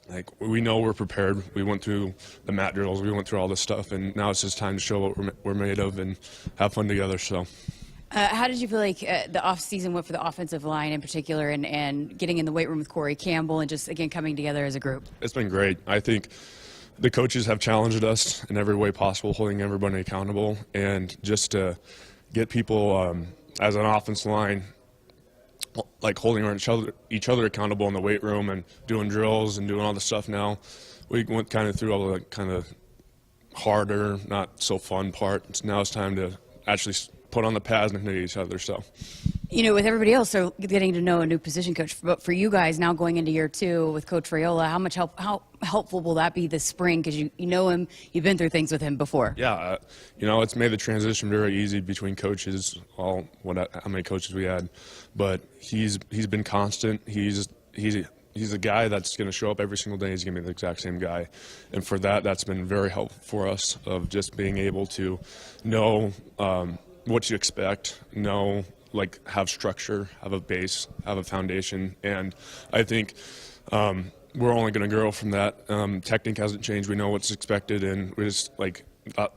like, we know we're prepared. We went through the mat drills. We went through all this stuff. And now it's just time to show what we're made of and have fun together. So. How did you feel like the off-season went for the offensive line in particular, and getting in the weight room with Corey Campbell and just, again, coming together as a group? It's been great. I think the coaches have challenged us in every way possible, holding everybody accountable, and just to get people as an offensive line, like holding each other accountable in the weight room and doing drills and doing all the stuff now. We went kind of through all the kind of harder, not so fun part. Now it's time to actually put on the pads and hit each other. So, you know, with everybody else, so getting to know a new position coach, but for you guys now going into year 2 with Coach Raiola, how helpful will that be this spring? Because you know him, you've been through things with him before. Yeah, you know, it's made the transition very easy between coaches. How many coaches we had, but he's been constant. He's a guy that's going to show up every single day. He's going to be the exact same guy, and for that's been very helpful for us, of just being able to know what you expect, have structure, have a base, have a foundation. And I think we're only going to grow from that. Technique hasn't changed. We know what's expected, and we just,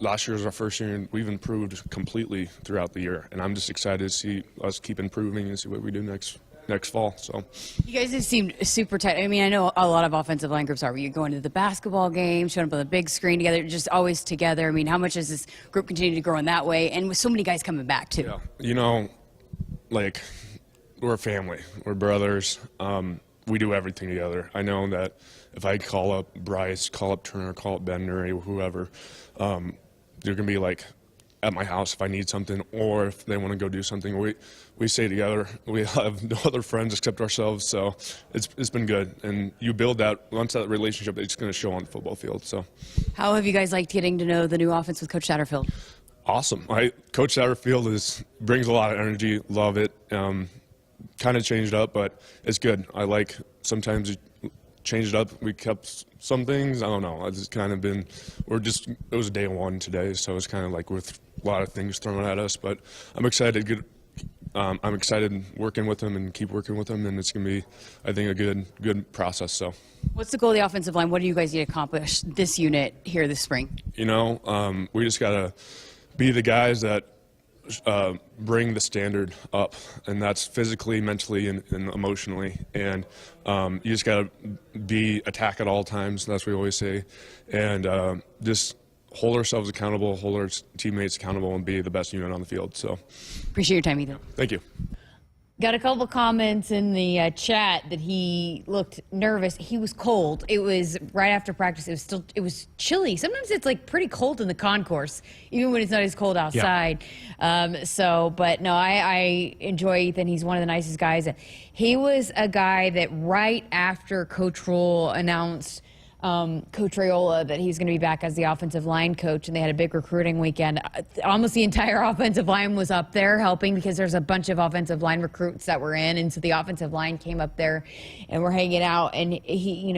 last year was our first year, and we've improved completely throughout the year. And I'm just excited to see us keep improving and see what we do next fall. So you guys have seemed super tight. I mean, I know a lot of offensive line groups are. You're going to the basketball game, showing up on the big screen together, just always together. I mean, how much has this group continued to grow in that way? And with so many guys coming back too. Yeah. You know, we're a family. We're brothers. We do everything together. I know that if I call up Bryce, call up Turner, call up Bender, or whoever, they're going to be at my house if I need something, or if they want to go do something. We stay together. We have no other friends except ourselves, so it's been good. And you build that, once that relationship, it's going to show on the football field. So, how have you guys liked getting to know the new offense with Coach Satterfield? Awesome. Coach Satterfield brings a lot of energy. Love it. Kind of changed up, but it's good. Sometimes you change it up. We kept some things. I don't know. It's kind of been. It was day 1 today, so it's kind of with a lot of things thrown at us. But I'm excited. I'm excited working with him and keep working with him, and it's going to be, I think, a good process. So, what's the goal of the offensive line? What do you guys need to accomplish this unit here this spring? You know, we just got to be the guys that bring the standard up, and that's physically, mentally, and emotionally. And you just got to attack at all times. That's what we always say, and just hold ourselves accountable, hold our teammates accountable, and be the best unit on the field. So Appreciate your time, Ethan. thank you. Got a couple comments in the chat that he looked nervous. He was cold. It was right after practice. It was chilly. Sometimes it's like pretty cold in the concourse, even when it's not as cold outside. Yeah. But no, I enjoy Ethan. He's one of the nicest guys. He was a guy that right after Coach Rule announced Coach Raiola that he's going to be back as the offensive line coach, and they had a big recruiting weekend. Almost the entire offensive line was up there helping because there's a bunch of offensive line recruits that were in, and so the offensive line came up there and we're hanging out, and he,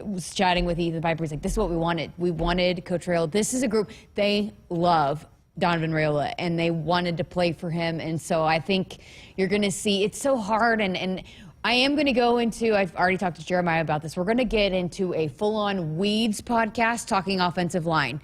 was chatting with Ethan Piper. He's like, this is what we wanted. We wanted Coach Raiola. This is a group, they love Donovan Raiola, and they wanted to play for him, and so I think you're going to see, it's so hard, and I am going to go into, I've already talked to Jeremiah about this, we're going to get into a full-on weeds podcast talking offensive line.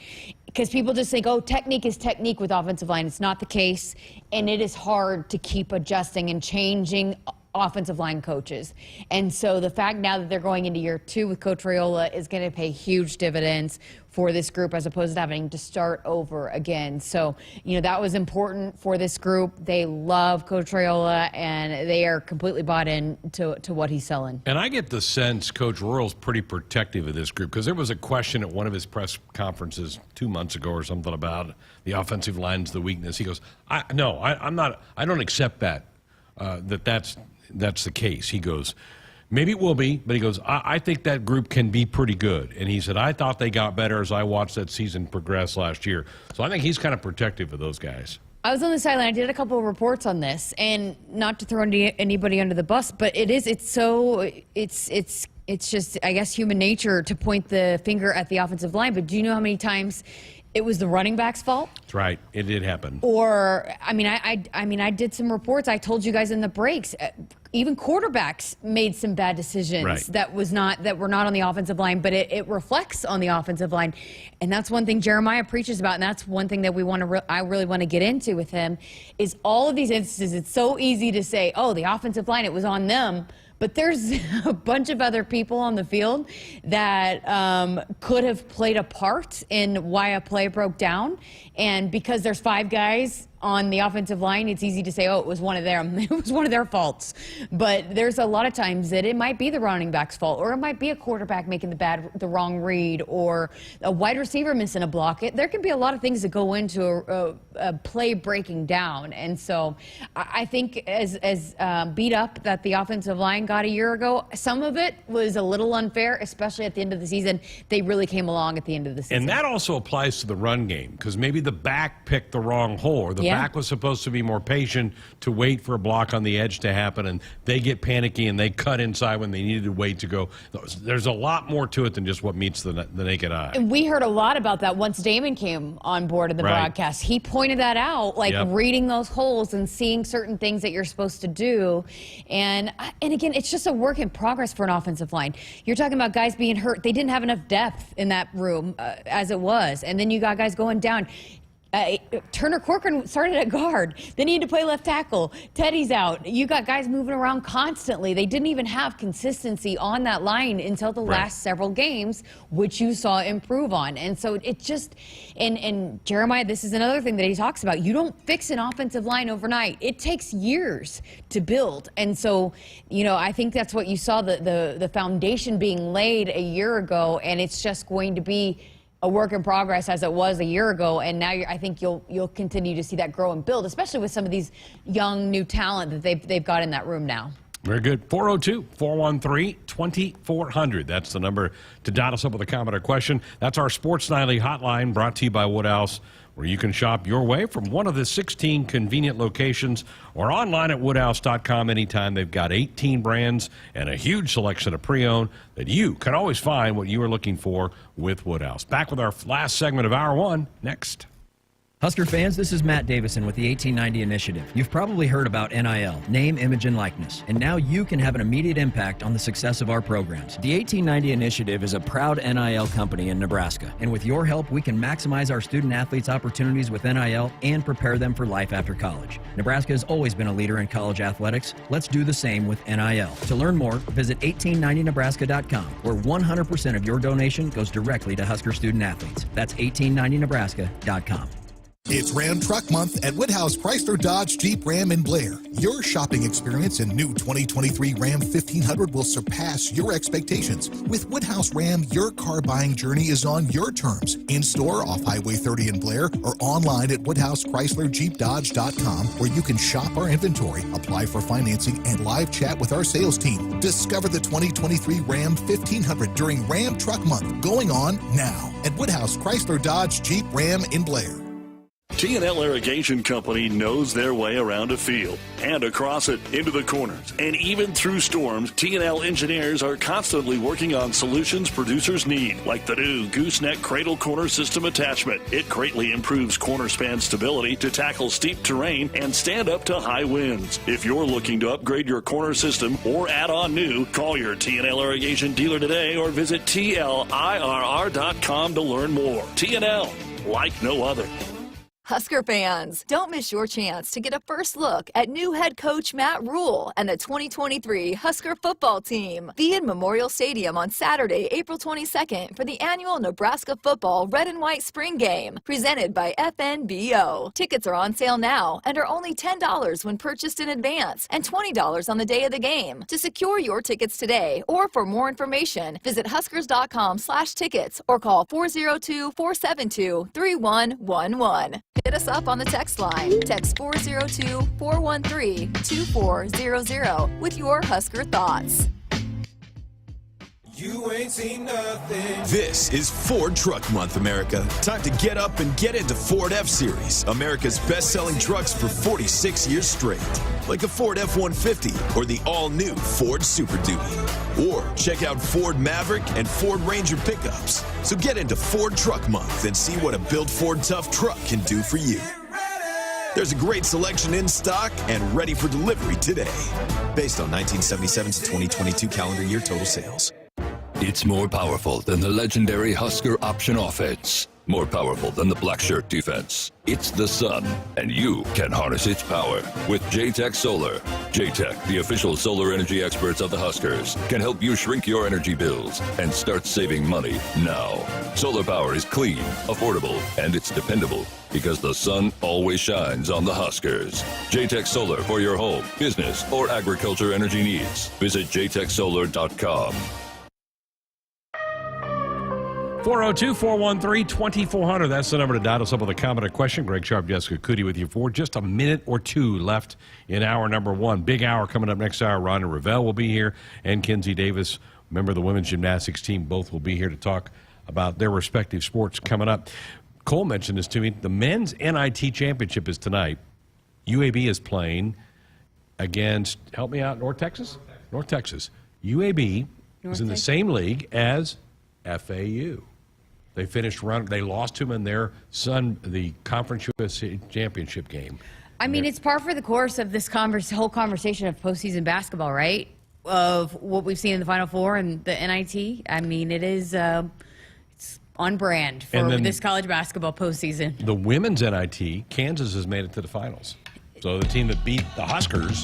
Because people just think, oh, technique is technique with offensive line. It's not the case, and it is hard to keep adjusting and changing offensive line coaches. And so the fact now that they're going into year 2 with Coach Raiola is going to pay huge dividends for this group as opposed to having to start over again. So, that was important for this group. They love Coach Raiola, and they are completely bought in to what he's selling. And I get the sense Coach Royal's pretty protective of this group, because there was a question at one of his press conferences 2 months ago or something about the offensive line's the weakness. He goes, I don't accept that, that's the case. He goes, maybe it will be, but he goes, I think that group can be pretty good. And he said, I thought they got better as I watched that season progress last year. So I think he's kind of protective of those guys. I was on the sideline. I did a couple of reports on this, and not to throw anybody under the bus, but it's just, I guess, human nature to point the finger at the offensive line. But do you know how many times it was the running back's fault? That's right. It did happen. Or, I did some reports. I told you guys in the breaks, even quarterbacks made some bad decisions that were not on the offensive line, but it reflects on the offensive line. And that's one thing Jeremiah preaches about, and that's one thing that I really want to get into with him, is all of these instances. It's so easy to say, oh, the offensive line, it was on them. But there's a bunch of other people on the field that could have played a part in why a play broke down. And because there's 5 guys on the offensive line, it's easy to say, oh, it was one of them. It was one of their faults. But there's a lot of times that it might be the running back's fault, or it might be a quarterback making the wrong read, or a wide receiver missing a block. There can be a lot of things that go into a play breaking down. And so I think as beat up that the offensive line got a year ago, some of it was a little unfair, especially at the end of the season. They really came along at the end of the season. And that also applies to the run game, because maybe the back picked the wrong hole, or the back was supposed to be more patient to wait for a block on the edge to happen, and they get panicky and they cut inside when they needed to wait to go. There's a lot more to it than just what meets the naked eye. And we heard a lot about that once Damon came on board in the broadcast. He pointed that out, reading those holes and seeing certain things that you're supposed to do. And again, it's just a work in progress for an offensive line. You're talking about guys being hurt. They didn't have enough depth in that room as it was. And then you got guys going down. Turner Corcoran started at guard. They needed to play left tackle. Teddy's out. You got guys moving around constantly. They didn't even have consistency on that line until the last several games, which you saw improve on. And so it just, and Jeremiah, this is another thing that he talks about. You don't fix an offensive line overnight. It takes years to build. And so, I think that's what you saw, the foundation being laid a year ago, and it's just going to be a work in progress as it was a year ago, and now I think you'll continue to see that grow and build, especially with some of these young new talent that they've got in that room now. Very good. 402-413-2400. That's the number to dot us up with a comment or question. That's our Sports Nightly hotline, brought to you by Woodhouse, where you can shop your way from one of the 16 convenient locations or online at woodhouse.com anytime. They've got 18 brands and a huge selection of pre-owned that you can always find what you are looking for with Woodhouse. Back with our last segment of Hour 1 next. Husker fans, this is Matt Davison with the 1890 Initiative. You've probably heard about NIL, name, image, and likeness, and now you can have an immediate impact on the success of our programs. The 1890 Initiative is a proud NIL company in Nebraska, and with your help, we can maximize our student athletes' opportunities with NIL and prepare them for life after college. Nebraska has always been a leader in college athletics. Let's do the same with NIL. To learn more, visit 1890nebraska.com, where 100% of your donation goes directly to Husker student athletes. That's 1890nebraska.com. It's Ram Truck Month at Woodhouse Chrysler Dodge Jeep Ram in Blair. Your shopping experience in new 2023 Ram 1500 will surpass your expectations. With Woodhouse Ram, your car buying journey is on your terms. In-store off Highway 30 in Blair or online at WoodhouseChryslerJeepDodge.com, where you can shop our inventory, apply for financing, and live chat with our sales team. Discover the 2023 Ram 1500 during Ram Truck Month, going on now at Woodhouse Chrysler Dodge Jeep Ram in Blair. T&L Irrigation Company knows their way around a field and across it, into the corners, and even through storms. T&L engineers are constantly working on solutions producers need, like the new gooseneck cradle corner system attachment. It greatly improves corner span stability to tackle steep terrain and stand up to high winds. If you're looking to upgrade your corner system or add on new, call your T&L Irrigation dealer today or visit TLIRR.com to learn more. T&L, like no other. Husker fans, don't miss your chance to get a first look at new head coach Matt Rule and the 2023 Husker football team. Be in Memorial Stadium on Saturday, April 22nd for the annual Nebraska football red and white spring game presented by FNBO. Tickets are on sale now and are only $10 when purchased in advance and $20 on the day of the game. To secure your tickets today or for more information, visit huskers.com/tickets or call 402-472-3111. Hit us up on the text line. Text 402-413-2400 with your Husker thoughts. You ain't seen nothing. This is Ford Truck Month, America. Time to get up and get into Ford F-Series, America's best-selling trucks for 46 years straight. Like the Ford F-150 or the all-new Ford Super Duty. Or check out Ford Maverick and Ford Ranger pickups. So get into Ford Truck Month and see what a built Ford Tough truck can do for you. There's a great selection in stock and ready for delivery today. Based on 1977 to 2022 calendar year total sales. It's more powerful than the legendary Husker option offense. More powerful than the black shirt defense. It's the sun, and you can harness its power with JTech Solar. JTech, the official solar energy experts of the Huskers, can help you shrink your energy bills and start saving money now. Solar power is clean, affordable, and it's dependable because the sun always shines on the Huskers. JTech Solar for your home, business, or agriculture energy needs. Visit jtechsolar.com. 402-413-2400. That's the number to dial us up with a comment or question. Greg Sharpe, Jessica Coody with you for just a minute or two left in hour number one. Big hour coming up next hour. Rhonda Revelle will be here, and Kinsey Davis, member of the women's gymnastics team. Both will be here to talk about their respective sports coming up. Cole mentioned this to me. The men's NIT championship is tonight. UAB is playing against, help me out, North Texas? North Texas. UAB is in the same league as FAU. They finished round. They lost to them in their the Conference USA championship game. I mean, it's par for the course of this whole conversation of postseason basketball, right? Of what we've seen in the Final Four and the NIT. I mean, it's on brand for this college basketball postseason. The women's NIT, Kansas has made it to the finals. So the team that beat the Huskers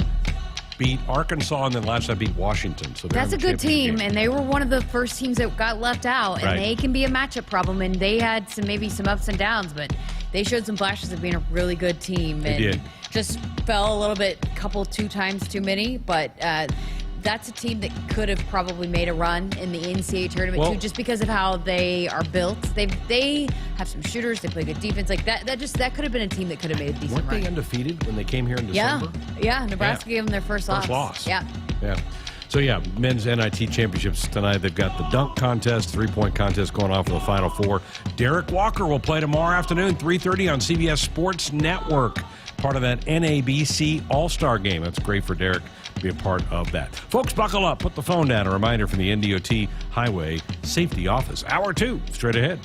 beat Arkansas and then last time beat Washington. So that's a good team, and they were one of the first teams that got left out, and they can be a matchup problem, and they had maybe some ups and downs, but they showed some flashes of being a really good team. They did. Just fell a little bit, two times too many, but that's a team that could have probably made a run in the NCAA tournament too, just because of how they are built. They have some shooters. They play good defense. Like that could have been a team that could have made a decent run. Weren't they undefeated when they came here in December? Yeah. Nebraska gave them their first loss. Yeah. So men's NIT championships tonight. They've got the dunk contest, 3-point contest going on for the Final Four. Derek Walker will play tomorrow afternoon, 3:30 on CBS Sports Network. Part of that NABC All-Star game. That's great for Derek to be a part of that. Folks, buckle up. Put the phone down. A reminder from the NDOT Highway Safety Office. Hour 2, straight ahead.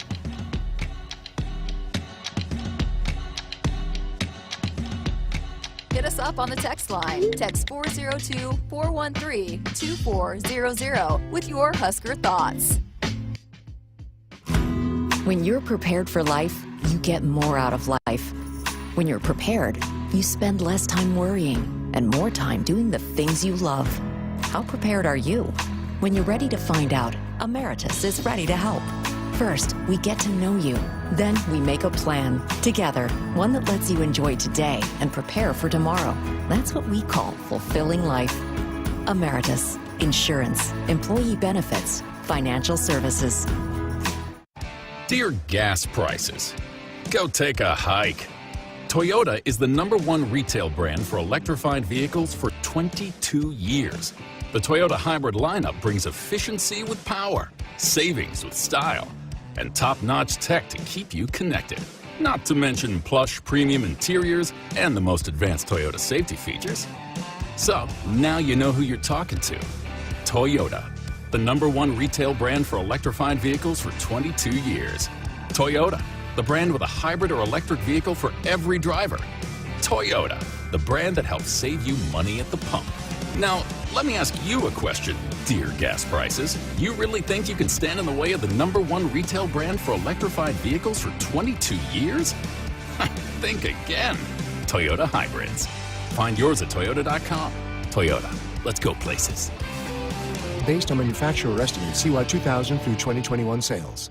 hit us up on the text line. Text 402-413-2400 with your Husker thoughts. When you're prepared for life, you get more out of life. When you're prepared, you spend less time worrying and more time doing the things you love. How prepared are you? When you're ready to find out, Emeritus is ready to help. First, we get to know you. Then we make a plan together, one that lets you enjoy today and prepare for tomorrow. That's what we call fulfilling life. Emeritus, insurance, employee benefits, financial services. Dear gas prices, go take a hike. Toyota is the #1 retail brand for electrified vehicles for 22 years. The Toyota hybrid lineup brings efficiency with power, savings with style, and top-notch tech to keep you connected. Not to mention plush premium interiors and the most advanced Toyota safety features. So, now you know who you're talking to. Toyota, the #1 retail brand for electrified vehicles for 22 years. Toyota, the brand with a hybrid or electric vehicle for every driver. Toyota, the brand that helps save you money at the pump. Now, let me ask you a question, dear gas prices. You really think you can stand in the way of the #1 retail brand for electrified vehicles for 22 years? Think again. Toyota Hybrids. Find yours at toyota.com. Toyota, let's go places. Based on manufacturer estimates, CY 2000 through 2021 sales.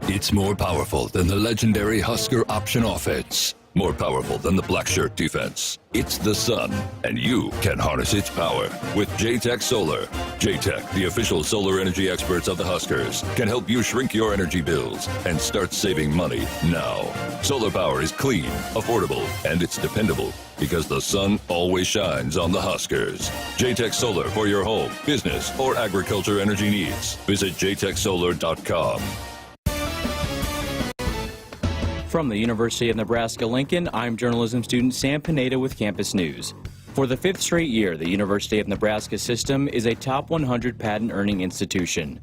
It's more powerful than the legendary Husker option offense. More powerful than the black shirt defense. It's the sun, and you can harness its power with JTech Solar. JTech, the official solar energy experts of the Huskers, can help you shrink your energy bills and start saving money now. Solar power is clean, affordable, and it's dependable because the sun always shines on the Huskers. JTech Solar for your home, business, or agriculture energy needs. Visit jtechsolar.com. From the University of Nebraska-Lincoln, I'm journalism student Sam Pineda with Campus News. For the 5th straight year, the University of Nebraska system is a top 100 patent-earning institution.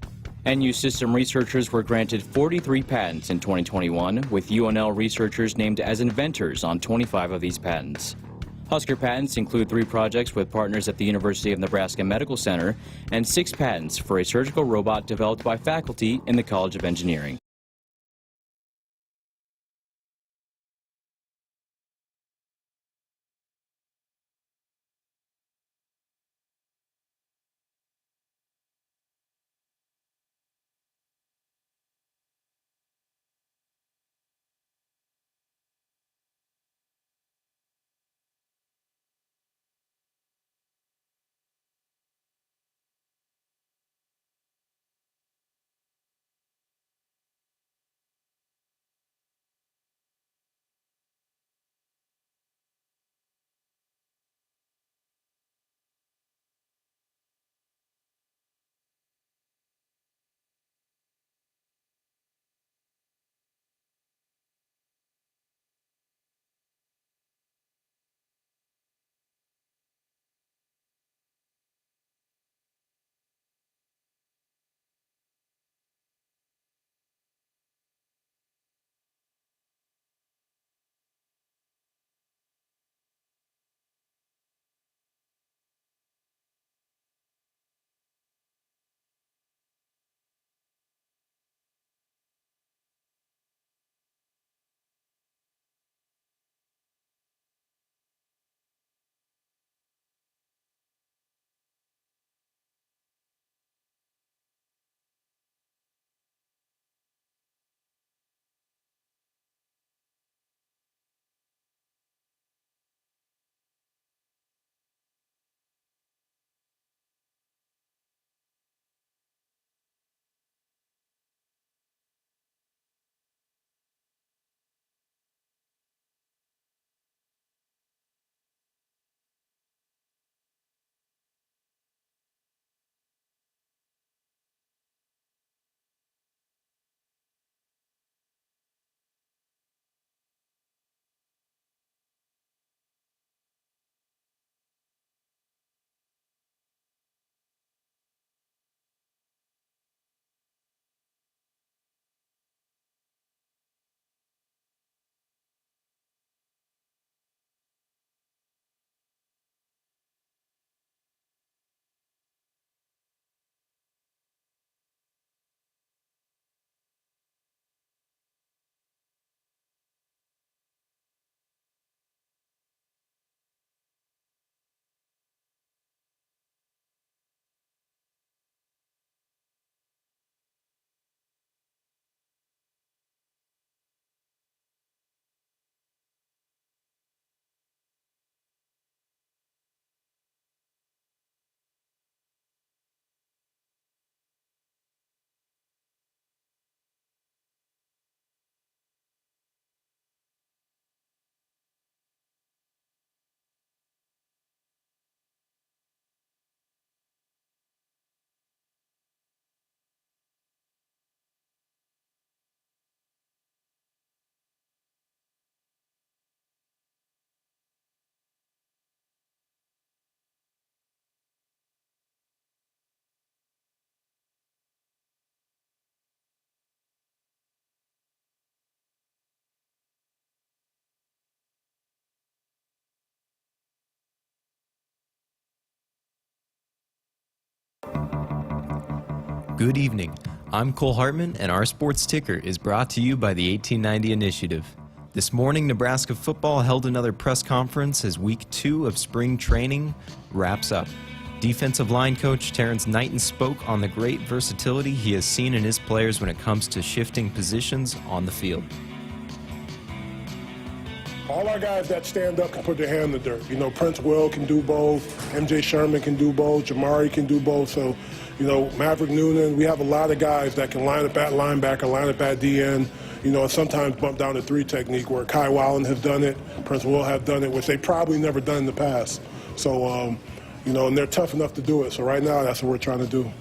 NU system researchers were granted 43 patents in 2021, with UNL researchers named as inventors on 25 of these patents. Husker patents include 3 projects with partners at the University of Nebraska Medical Center and 6 patents for a surgical robot developed by faculty in the College of Engineering. Good evening. I'm Cole Hartman, and our sports ticker is brought to you by the 1890 Initiative. This morning, Nebraska football held another press conference as Week 2 of spring training wraps up. Defensive line coach Terrence Knighton spoke on the great versatility he has seen in his players when it comes to shifting positions on the field. All our guys that stand up can put their hand in the dirt. You know, Prince Will can do both. MJ Sherman can do both. Jamari can do both. So, you know, Maverick Noonan, we have a lot of guys that can line up at linebacker, line up at DN, you know, and sometimes bump down to 3 technique where Kai Wallen has done it, Prince Will have done it, which they probably never done in the past. So, you know, and they're tough enough to do it. So right now, that's what we're trying to do.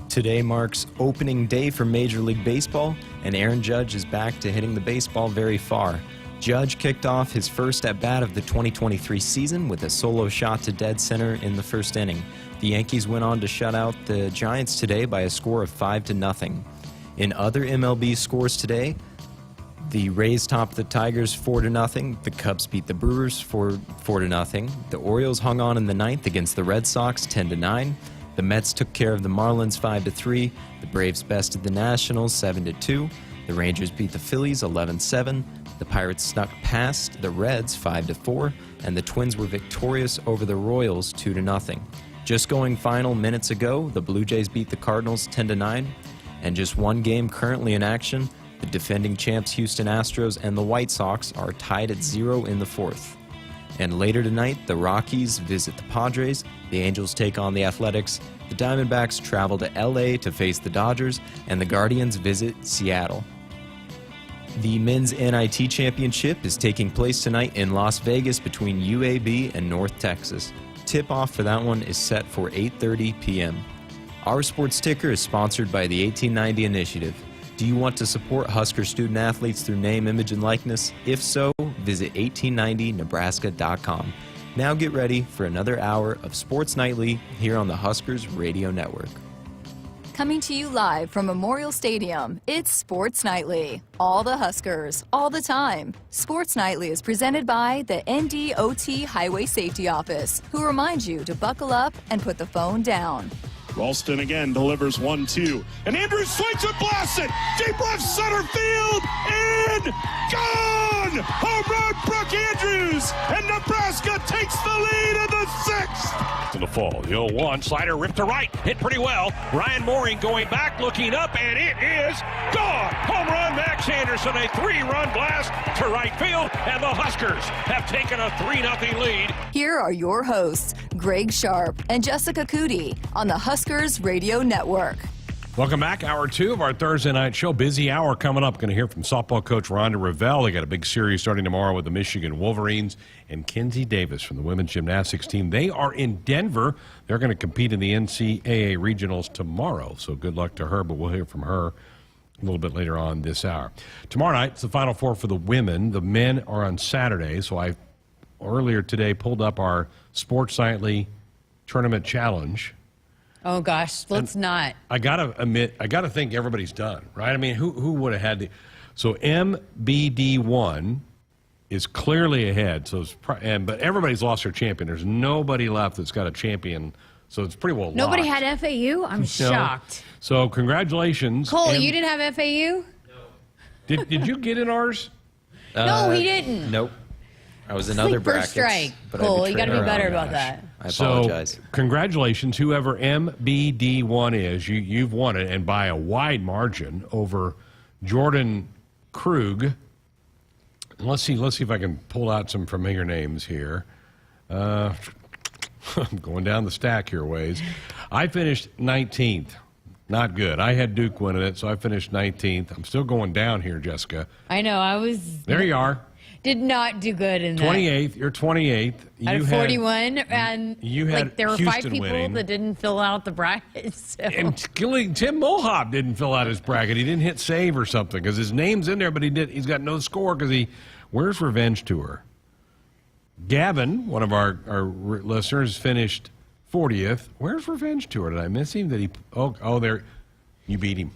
Today marks opening day for Major League Baseball, and Aaron Judge is back to hitting the baseball very far. Judge kicked off his first at-bat of the 2023 season with a solo shot to dead center in the first inning. The Yankees went on to shut out the Giants today by a score of 5-0. In other MLB scores today, the Rays topped the Tigers 4-0. The Cubs beat the Brewers 4-0. The Orioles hung on in the ninth against the Red Sox 10-9. The Mets took care of the Marlins 5-3. The Braves bested the Nationals 7-2. The Rangers beat the Phillies 11-7. The Pirates snuck past the Reds 5-4, and the Twins were victorious over the Royals 2-0. Just going final minutes ago, the Blue Jays beat the Cardinals 10-9, and just one game currently in action, the defending champs Houston Astros and the White Sox are tied at 0 in the fourth. And later tonight, the Rockies visit the Padres, the Angels take on the Athletics, the Diamondbacks travel to LA to face the Dodgers, and the Guardians visit Seattle. The Men's NIT Championship is taking place tonight in Las Vegas between UAB and North Texas. Tip-off for that one is set for 8:30 p.m. Our sports ticker is sponsored by the 1890 Initiative. Do you want to support Husker student athletes through name, image, and likeness? If so, visit 1890nebraska.com. Now get ready for another hour of Sports Nightly here on the Huskers Radio Network. Coming to you live from Memorial Stadium, it's Sports Nightly. All the Huskers, all the time. Sports Nightly is presented by the NDOT Highway Safety Office, who reminds you to buckle up and put the phone down. Ralston again delivers 1-2. And Andrews swings and blasts it. Deep left center field. And gone! Home run, Brooke Andrews. And Nebraska takes the lead in the 6th. In the fall, the 0-1 slider ripped to right, hit pretty well. Ryan Mooring going back, looking up, and it is gone. Home run, Max Anderson, a 3-run blast to right field, and the Huskers have taken a 3-0 lead. Here are your hosts, Greg Sharpe and Jessica Coody on the Huskers Radio Network. Welcome back. Hour 2 of our Thursday night show. Busy hour coming up. Going to hear from softball coach Rhonda Revelle. They got a big series starting tomorrow with the Michigan Wolverines and Kinsey Davis from the women's gymnastics team. They are in Denver. They're going to compete in the NCAA regionals tomorrow. So good luck to her, but we'll hear from her a little bit later on this hour. Tomorrow night, it's the Final Four for the women. The men are on Saturday. So I earlier today pulled up our Sports Nightly Tournament Challenge. Oh gosh, let's not. I gotta admit, I gotta think everybody's done, right? I mean, who would have had the? So MBD1 is clearly ahead. So it's but everybody's lost their champion. There's nobody left that's got a champion. So it's pretty well Nobody locked. had FAU? I'm shocked. So congratulations. Cole, you didn't have FAU? No. Did you get in ours? No, he didn't. Nope. I was in other brackets. First strike. But Cole, you got to be better Oh, about that. I apologize. So, congratulations, whoever MBD1 is. You've won it, and by a wide margin over Jordan Krug. Let's see if I can pull out some familiar names here. I'm going down the stack here ways. I finished 19th. Not good. I had Duke winning it, so I finished 19th. I'm still going down here, Jessica. I know. I was. There you are. Did not do good in that. 28th. You're 28th. Out of 41, and you had there were Houston 5 people winning. that didn't fill out the bracket. So. And Tim Mohop didn't fill out his bracket. He didn't hit save or something because his name's in there, but he's got no score because where's Revenge Tour? Gavin, one of our listeners, finished 40th. Where's Revenge Tour? Did I miss him? There. You beat him.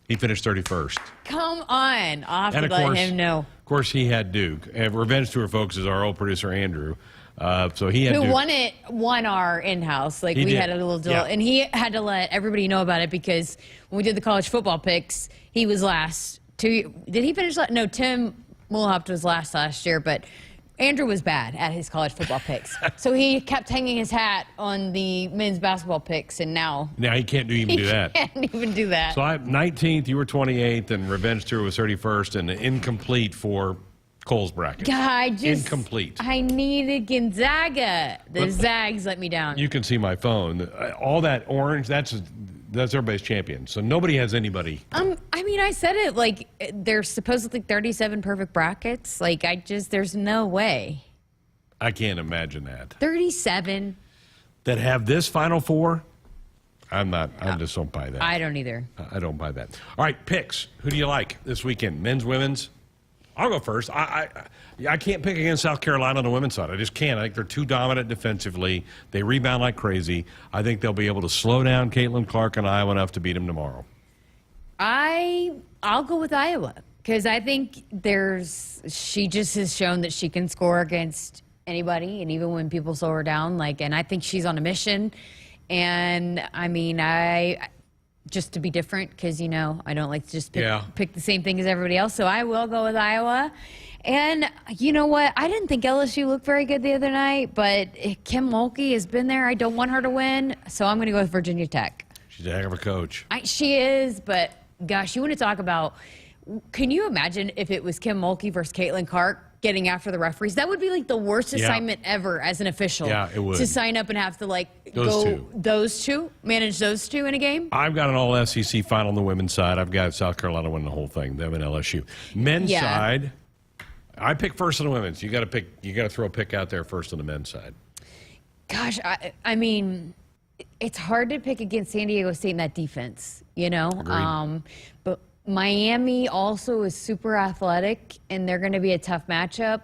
He finished 31st. Come on. I'll have And to of let course, him know. Of course, he had Duke. And Revenge Tour, folks, is our old producer, Andrew. So he had Who Duke. won our in-house. Like, He we did. had a little deal. Yeah. And he had to let everybody know about it because when we did the college football picks, he was last. Did he finish last? No, Tim Mulhopt was last year, but Andrew was bad at his college football picks. So he kept hanging his hat on the men's basketball picks, and now He can't even do that. can't even do that. So I'm 19th, you were 28th, and Revenge Tour was 31st, and incomplete for Cole's bracket. God, Incomplete. I needed Gonzaga. The Zags let me down. You can see my phone. All that orange, that's everybody's champion. So nobody has anybody. I mean, I said it, like, there's supposedly 37 perfect brackets. Like, there's no way. I can't imagine that. 37? That have this Final Four? I just don't buy that. I don't either. I don't buy that. All right, picks. Who do you like this weekend? Men's, women's? I'll go first. I can't pick against South Carolina on the women's side. I just can't. I think they're too dominant defensively. They rebound like crazy. I think they'll be able to slow down Caitlin Clark and Iowa enough to beat them tomorrow. I'll go with Iowa because I think she just has shown that she can score against anybody, and even when people slow her down, and I think she's on a mission. And I mean, just to be different, because, I don't like to just pick the same thing as everybody else. So I will go with Iowa. And you know what? I didn't think LSU looked very good the other night, but Kim Mulkey has been there. I don't want her to win, so I'm going to go with Virginia Tech. She's a heck of a coach. She is, but gosh, you want to talk about, can you imagine if it was Kim Mulkey versus Caitlin Clark getting after the referees? That would be like the worst assignment ever as an official. Yeah, it would. To sign up and have to manage those two in a game. I've got an all SEC final on the women's side. I've got South Carolina winning the whole thing. Them and LSU. Men's side, I pick first on the women's. You got to throw a pick out there first on the men's side. Gosh, I mean, it's hard to pick against San Diego State in that defense, Agreed. But Miami also is super athletic, and they're going to be a tough matchup.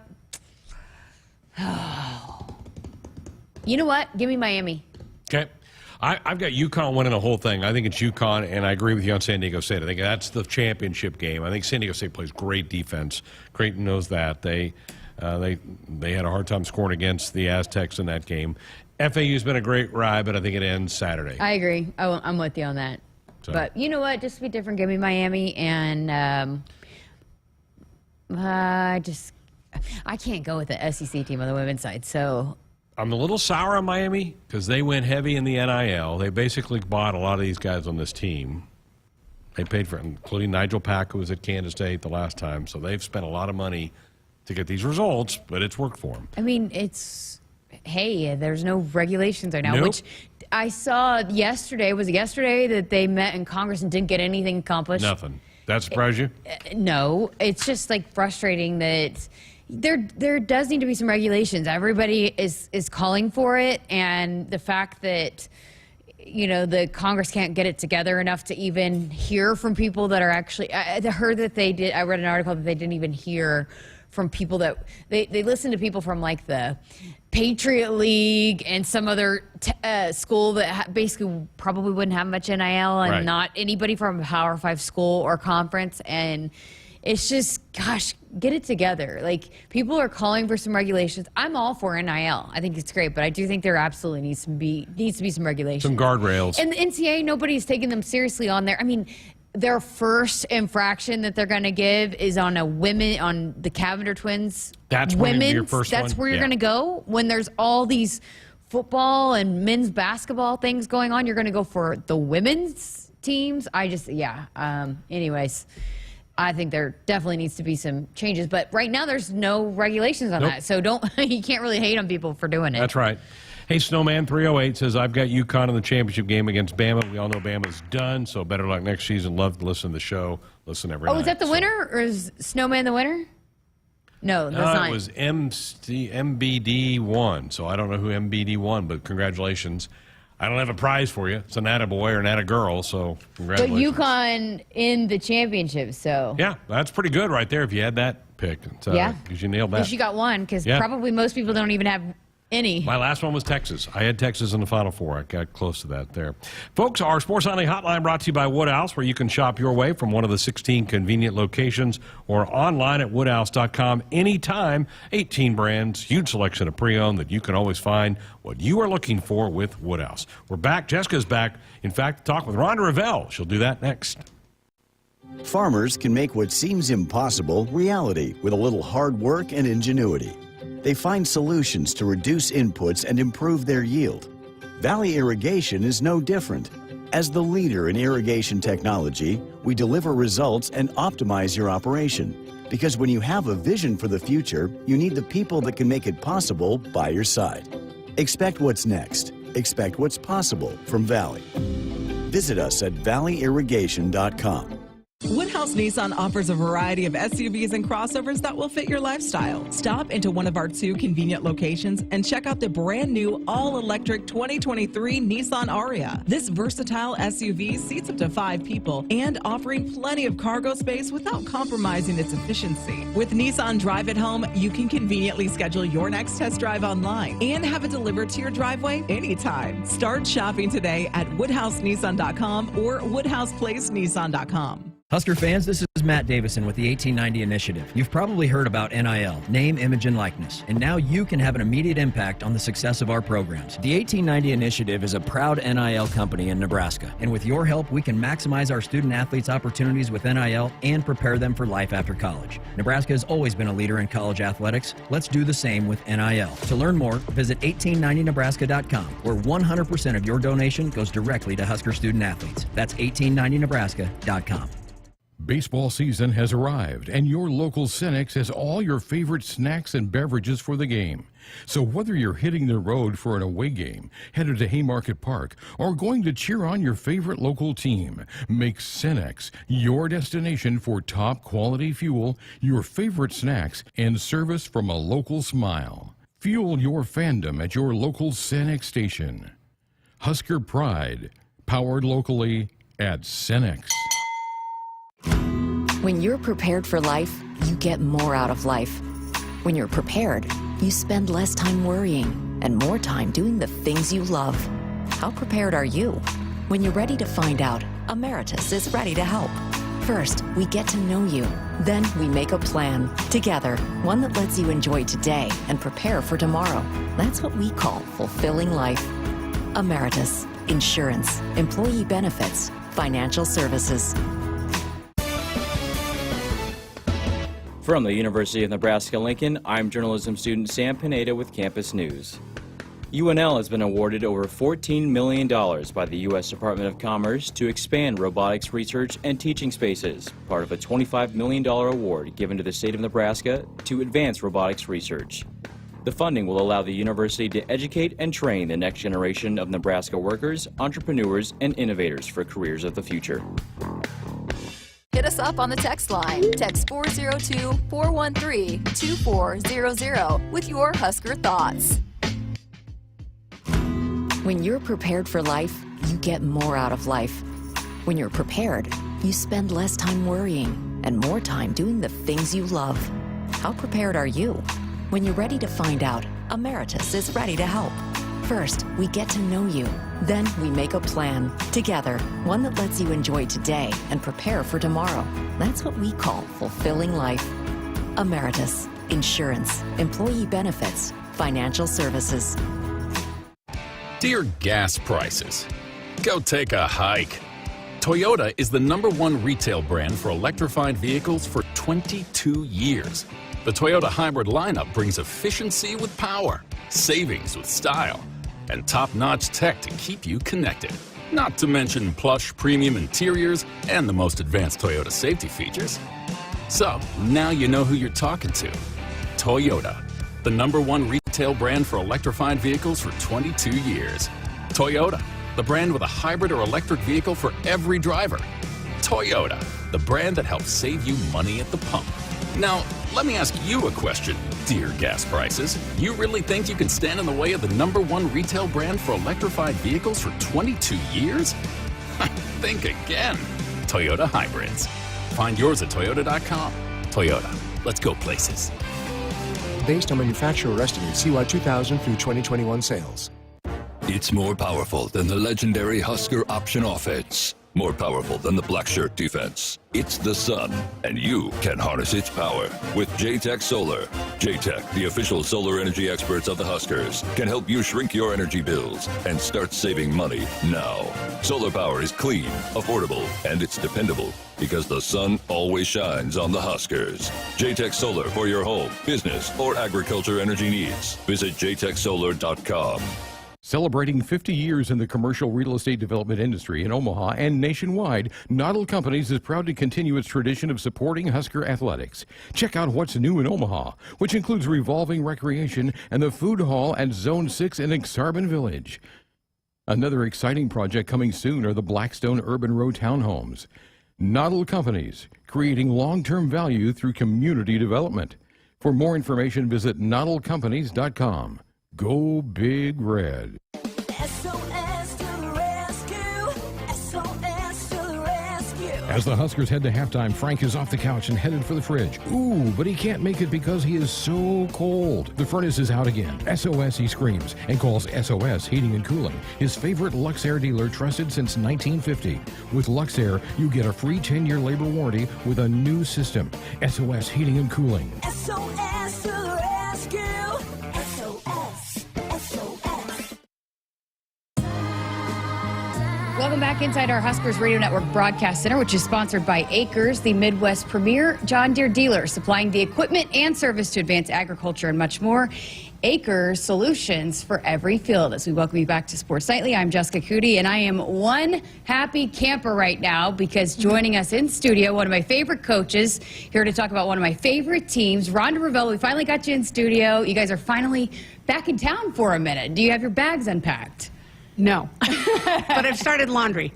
You know what? Give me Miami. Okay. I've got UConn winning the whole thing. I think it's UConn, and I agree with you on San Diego State. I think that's the championship game. I think San Diego State plays great defense. Creighton knows that. They had a hard time scoring against the Aztecs in that game. FAU's been a great ride, but I think it ends Saturday. I agree. I'm with you on that. So. But you know what? Just to be different, give me Miami. And I can't go with the SEC team on the women's side. So I'm a little sour on Miami because they went heavy in the NIL. They basically bought a lot of these guys on this team. They paid for it, including Nigel Pack, who was at Kansas State the last time. So they've spent a lot of money to get these results, but it's worked for them. I mean, there's no regulations right now, Nope. which I saw yesterday. Was it yesterday that they met in Congress and didn't get anything accomplished? Nothing. That surprised you? No. It's just frustrating that there does need to be some regulations. Everybody is calling for it, and the fact that the Congress can't get it together enough to even hear from people that are actually. I heard that they did. I read an article that they didn't even hear from people that they listened to people from the Patriot League and some other school that basically probably wouldn't have much NIL, and Right. not anybody from a Power 5 school or conference. And it's just, gosh, get it together. People are calling for some regulations. I'm all for NIL. I think it's great, but I do think there absolutely needs to be some regulations. Some guardrails. And the NCAA, nobody's taking them seriously on there. I mean, their first infraction that they're going to give is on the Cavender twins. That's women's. Your first That's one? where you're Yeah. going to go when there's all these football and men's basketball things going on. You're going to go for the women's teams. Anyways, I think there definitely needs to be some changes. But right now, there's no regulations on Nope. that. So you can't really hate on people for doing it. That's right. Hey, Snowman 308 says, I've got UConn in the championship game against Bama. We all know Bama's done, so better luck next season. Love to listen to the show. Listen every night. Is that the winner, or is Snowman the winner? No, that's not. It was MBD won, so I don't know who MBD won, but congratulations. I don't have a prize for you. It's an attaboy or an attagirl, so But congratulations. UConn in the championship, so. Yeah, that's pretty good right there if you had that pick. Yeah. Because you nailed that. Because you got one, because Yeah. probably most people don't even have Any. My last one was Texas. I had Texas in the Final Four. I got close to that there. Folks, our Sports Nightly Hotline brought to you by Woodhouse, where you can shop your way from one of the 16 convenient locations or online at woodhouse.com anytime. 18 brands, huge selection of pre-owned that you can always find what you are looking for with Woodhouse. We're back. Jessica's back. In fact, to talk with Rhonda Revelle. She'll do that next. Farmers can make what seems impossible reality with a little hard work and ingenuity. They find solutions to reduce inputs and improve their yield. Valley Irrigation is no different. As the leader in irrigation technology, we deliver results and optimize your operation. Because when you have a vision for the future, you need the people that can make it possible by your side. Expect what's next. Expect what's possible from Valley. Visit us at valleyirrigation.com. Woodhouse Nissan offers a variety of SUVs and crossovers that will fit your lifestyle. Stop into one of our 2 convenient locations and check out the brand new all-electric 2023 Nissan Ariya. This versatile SUV seats up to 5 people and offering plenty of cargo space without compromising its efficiency. With Nissan Drive at Home, you can conveniently schedule your next test drive online and have it delivered to your driveway anytime. Start shopping today at woodhousenissan.com or woodhouseplacenissan.com. Husker fans, this is Matt Davison with the 1890 Initiative. You've probably heard about NIL, name, image, and likeness, and now you can have an immediate impact on the success of our programs. The 1890 Initiative is a proud NIL company in Nebraska, and with your help, we can maximize our student athletes' opportunities with NIL and prepare them for life after college. Nebraska has always been a leader in college athletics. Let's do the same with NIL. To learn more, visit 1890nebraska.com, where 100% of your donation goes directly to Husker student athletes. That's 1890nebraska.com. Baseball season has arrived, and your local Cenex has all your favorite snacks and beverages for the game. So whether you're hitting the road for an away game, headed to Haymarket Park, or going to cheer on your favorite local team, make Cenex your destination for top quality fuel, your favorite snacks, and service from a local smile. Fuel your fandom at your local Cenex station. Husker Pride, powered locally at Cenex. When you're prepared for life, you get more out of life. When you're prepared, you spend less time worrying and more time doing the things you love. How prepared are you? When you're ready to find out, Emeritus is ready to help. First, we get to know you. Then we make a plan together, one that lets you enjoy today and prepare for tomorrow. That's what we call fulfilling life. Emeritus, insurance, employee benefits, financial services. From the University of Nebraska-Lincoln, I'm journalism student Sam Pineda with Campus News. UNL has been awarded over $14 million by the U.S. Department of Commerce to expand robotics research and teaching spaces, part of a $25 million award given to the state of Nebraska to advance robotics research. The funding will allow the university to educate and train the next generation of Nebraska workers, entrepreneurs, and innovators for careers of the future. Hit us up on the text line. Text 402-413-2400 with your Husker thoughts. When you're prepared for life, you get more out of life. When you're prepared, you spend less time worrying and more time doing the things you love. How prepared are you? When you're ready to find out, Emeritus is ready to help. First, we get to know you. Then we make a plan together, one that lets you enjoy today and prepare for tomorrow. That's what we call fulfilling life. Emeritus, insurance, employee benefits, financial services. Dear gas prices, go take a hike. Toyota is the #1 retail brand for electrified vehicles for 22 years. The Toyota hybrid lineup brings efficiency with power, savings with style, and top-notch tech to keep you connected. Not to mention plush premium interiors and the most advanced Toyota safety features. So, now you know who you're talking to. Toyota, the #1 retail brand for electrified vehicles for 22 years. Toyota, the brand with a hybrid or electric vehicle for every driver. Toyota, the brand that helps save you money at the pump. Now, let me ask you a question, dear gas prices. You really think you can stand in the way of the #1 retail brand for electrified vehicles for 22 years? Think again. Toyota hybrids. Find yours at toyota.com. Toyota, let's go places. based on manufacturer estimates CY 2000 through 2021 sales. It's more powerful than the legendary Husker option offense. More powerful than the black shirt defense. It's the sun, and you can harness its power with JTech Solar. JTech, the official solar energy experts of the Huskers, can help you shrink your energy bills and start saving money now. Solar power is clean, affordable, and it's dependable because the sun always shines on the Huskers. JTech Solar for your home, business, or agriculture energy needs. Visit jtechsolar.com. Celebrating 50 years in the commercial real estate development industry in Omaha and nationwide, Noddle Companies is proud to continue its tradition of supporting Husker athletics. Check out what's new in Omaha, which includes revolving recreation and the food hall at Zone 6 in Exarban Village. Another exciting project coming soon are the Blackstone Urban Row townhomes. Noddle Companies, creating long-term value through community development. For more information, visit noddlecompanies.com. Go Big Red. SOS to the rescue. SOS to the rescue. As the Huskers head to halftime, Frank is off the couch and headed for the fridge. Ooh, but he can't make it because he is so cold. The furnace is out again. SOS, he screams, and calls SOS Heating and Cooling, his favorite Luxair dealer trusted since 1950. With Luxair, you get a free 10-year labor warranty with a new system. SOS Heating and Cooling. SOS to the rescue. Welcome back inside our Huskers Radio Network Broadcast Center, which is sponsored by Acres, the Midwest premier John Deere dealer, supplying the equipment and service to advance agriculture and much more. Acres, solutions for every field. As we welcome you back to Sports Nightly, I'm Jessica Coody, and I am one happy camper right now because joining us in studio, one of my favorite coaches, here to talk about one of my favorite teams, Rhonda Revelle. We finally got you in studio. You guys are finally back in town for a minute. Do you have your bags unpacked? No, but I've started laundry.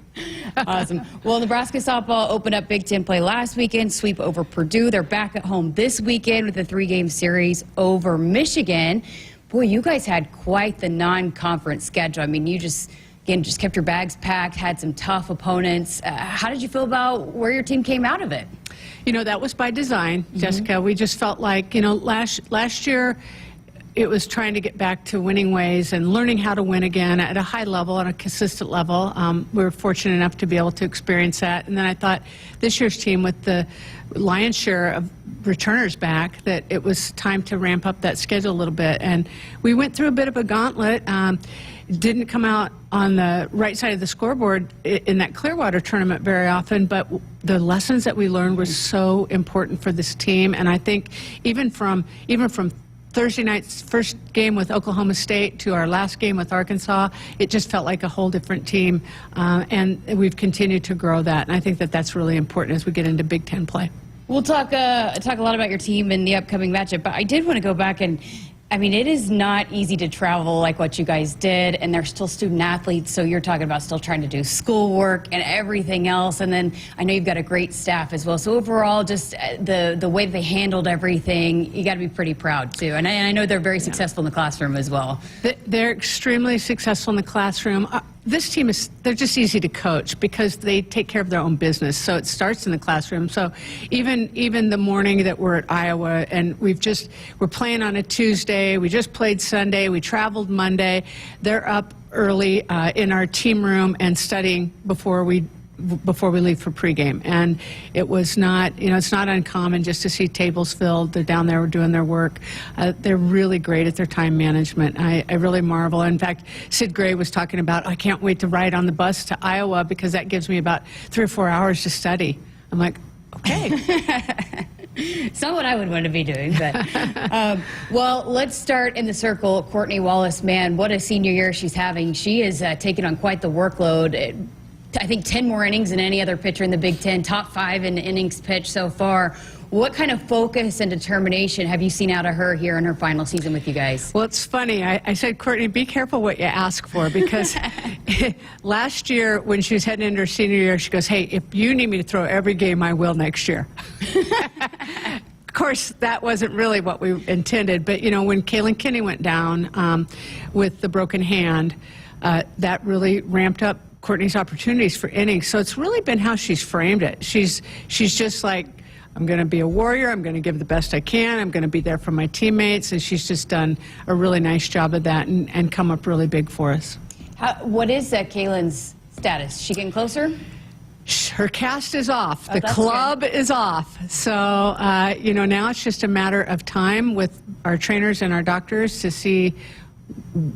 Awesome. Well, Nebraska softball opened up Big Ten play last weekend, sweep over Purdue. They're back at home this weekend with a 3-game series over Michigan. Boy, you guys had quite the non-conference schedule. I mean, you just kept your bags packed, had some tough opponents. How did you feel about where your team came out of it? You know, that was by design, Jessica. We just felt like, you know, last year, it was trying to get back to winning ways and learning how to win again at a high level, on a consistent level. We were fortunate enough to be able to experience that. And then I thought this year's team, with the lion's share of returners back, that it was time to ramp up that schedule a little bit. And we went through a bit of a gauntlet. Didn't come out on the right side of the scoreboard in that Clearwater tournament very often, but the lessons that we learned were so important for this team. And I think even from Thursday night's first game with Oklahoma State to our last game with Arkansas, it just felt like a whole different team, and we've continued to grow that. And I think that that's really important as we get into Big Ten play. We'll talk a lot about your team in the upcoming matchup, but I did want to go back and, I mean, it is not easy to travel like what you guys did, and they're still student athletes, so you're talking about still trying to do schoolwork and everything else, and then I know you've got a great staff as well. So overall, just the way they handled everything, you got to be pretty proud too. And I know they're very successful in the classroom as well. They're extremely successful in the classroom. This team they're just easy to coach because they take care of their own business. So it starts in the classroom. So even the morning that we're at Iowa, and we're playing on a Tuesday, we just played Sunday, we traveled Monday, they're up early in our team room and studying before we leave for pregame. And it was not, you know, it's not uncommon just to see tables filled. They're down there doing their work. They're really great at their time management. I really marvel. In fact, Sid Gray was talking about, I can't wait to ride on the bus to Iowa because that gives me about 3 or 4 hours to study. I'm like, okay. It's not what I would want to be doing, but well, let's start in the circle. Courtney Wallace, man, what a senior year she's having. She is taking on quite the workload. I think 10 more innings than any other pitcher in the Big Ten, top 5 in innings pitched so far. What kind of focus and determination have you seen out of her here in her final season with you guys? Well, it's funny. I said, Courtney, be careful what you ask for, because last year when she was heading into her senior year, she goes, hey, if you need me to throw every game, I will next year. Of course, that wasn't really what we intended, but, you know, when Kaylin Kinney went down with the broken hand, that really ramped up Courtney's opportunities for innings. So it's really been how she's framed it. She's just like, I'm going to be a warrior. I'm going to give the best I can. I'm going to be there for my teammates. And she's just done a really nice job of that and come up really big for us. What is Kaylin's status? She getting closer? Her cast is off. Oh, The that's club good. is off. So, you know, now it's just a matter of time with our trainers and our doctors to see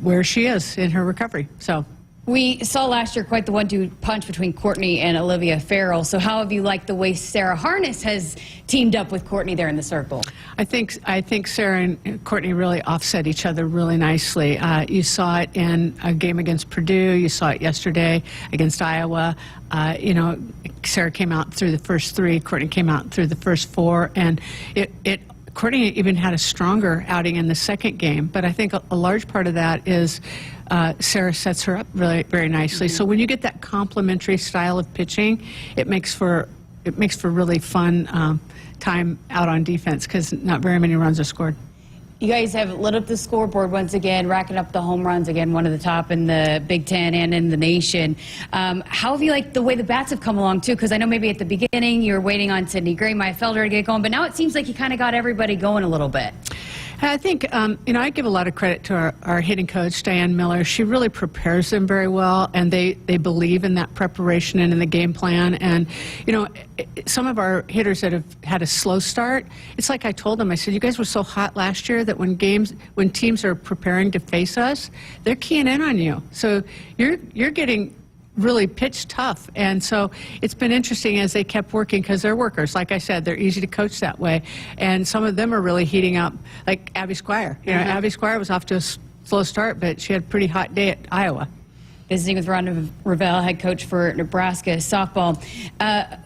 where she is in her recovery. So. We saw last year quite the one-two punch between Courtney and Olivia Farrell. So how have you liked the way Sarah Harness has teamed up with Courtney there in the circle? I think Sarah and Courtney really offset each other really nicely. You saw it in a game against Purdue. You saw it yesterday against Iowa. You know, Sarah came out through the first 3. Courtney came out through the first 4. And Courtney even had a stronger outing in the second game. But I think a large part of that is Sarah sets her up really very nicely. So when you get that complementary style of pitching, it makes for really fun time out on defense because not very many runs are scored. You guys have lit up the scoreboard once again, racking up the home runs again, one of the top in the Big Ten and in the nation. How have you liked the way the bats have come along, too? Because I know maybe at the beginning you were waiting on Sydney Gray, Maya Felder to get going, but now it seems like you kind of got everybody going a little bit. I think, you know, I give a lot of credit to our hitting coach, Diane Miller. She really prepares them very well, and they believe in that preparation and in the game plan. And, you know, some of our hitters that have had a slow start, it's like I told them, I said, you guys were so hot last year that when teams are preparing to face us, they're keying in on you. So you're getting really pitch tough. And so it's been interesting as they kept working because they're workers. Like I said, they're easy to coach that way. And some of them are really heating up, like Abby Squire. You know, Abby Squire was off to a slow start, but she had a pretty hot day at Iowa. Visiting with Rhonda Revelle, head coach for Nebraska softball.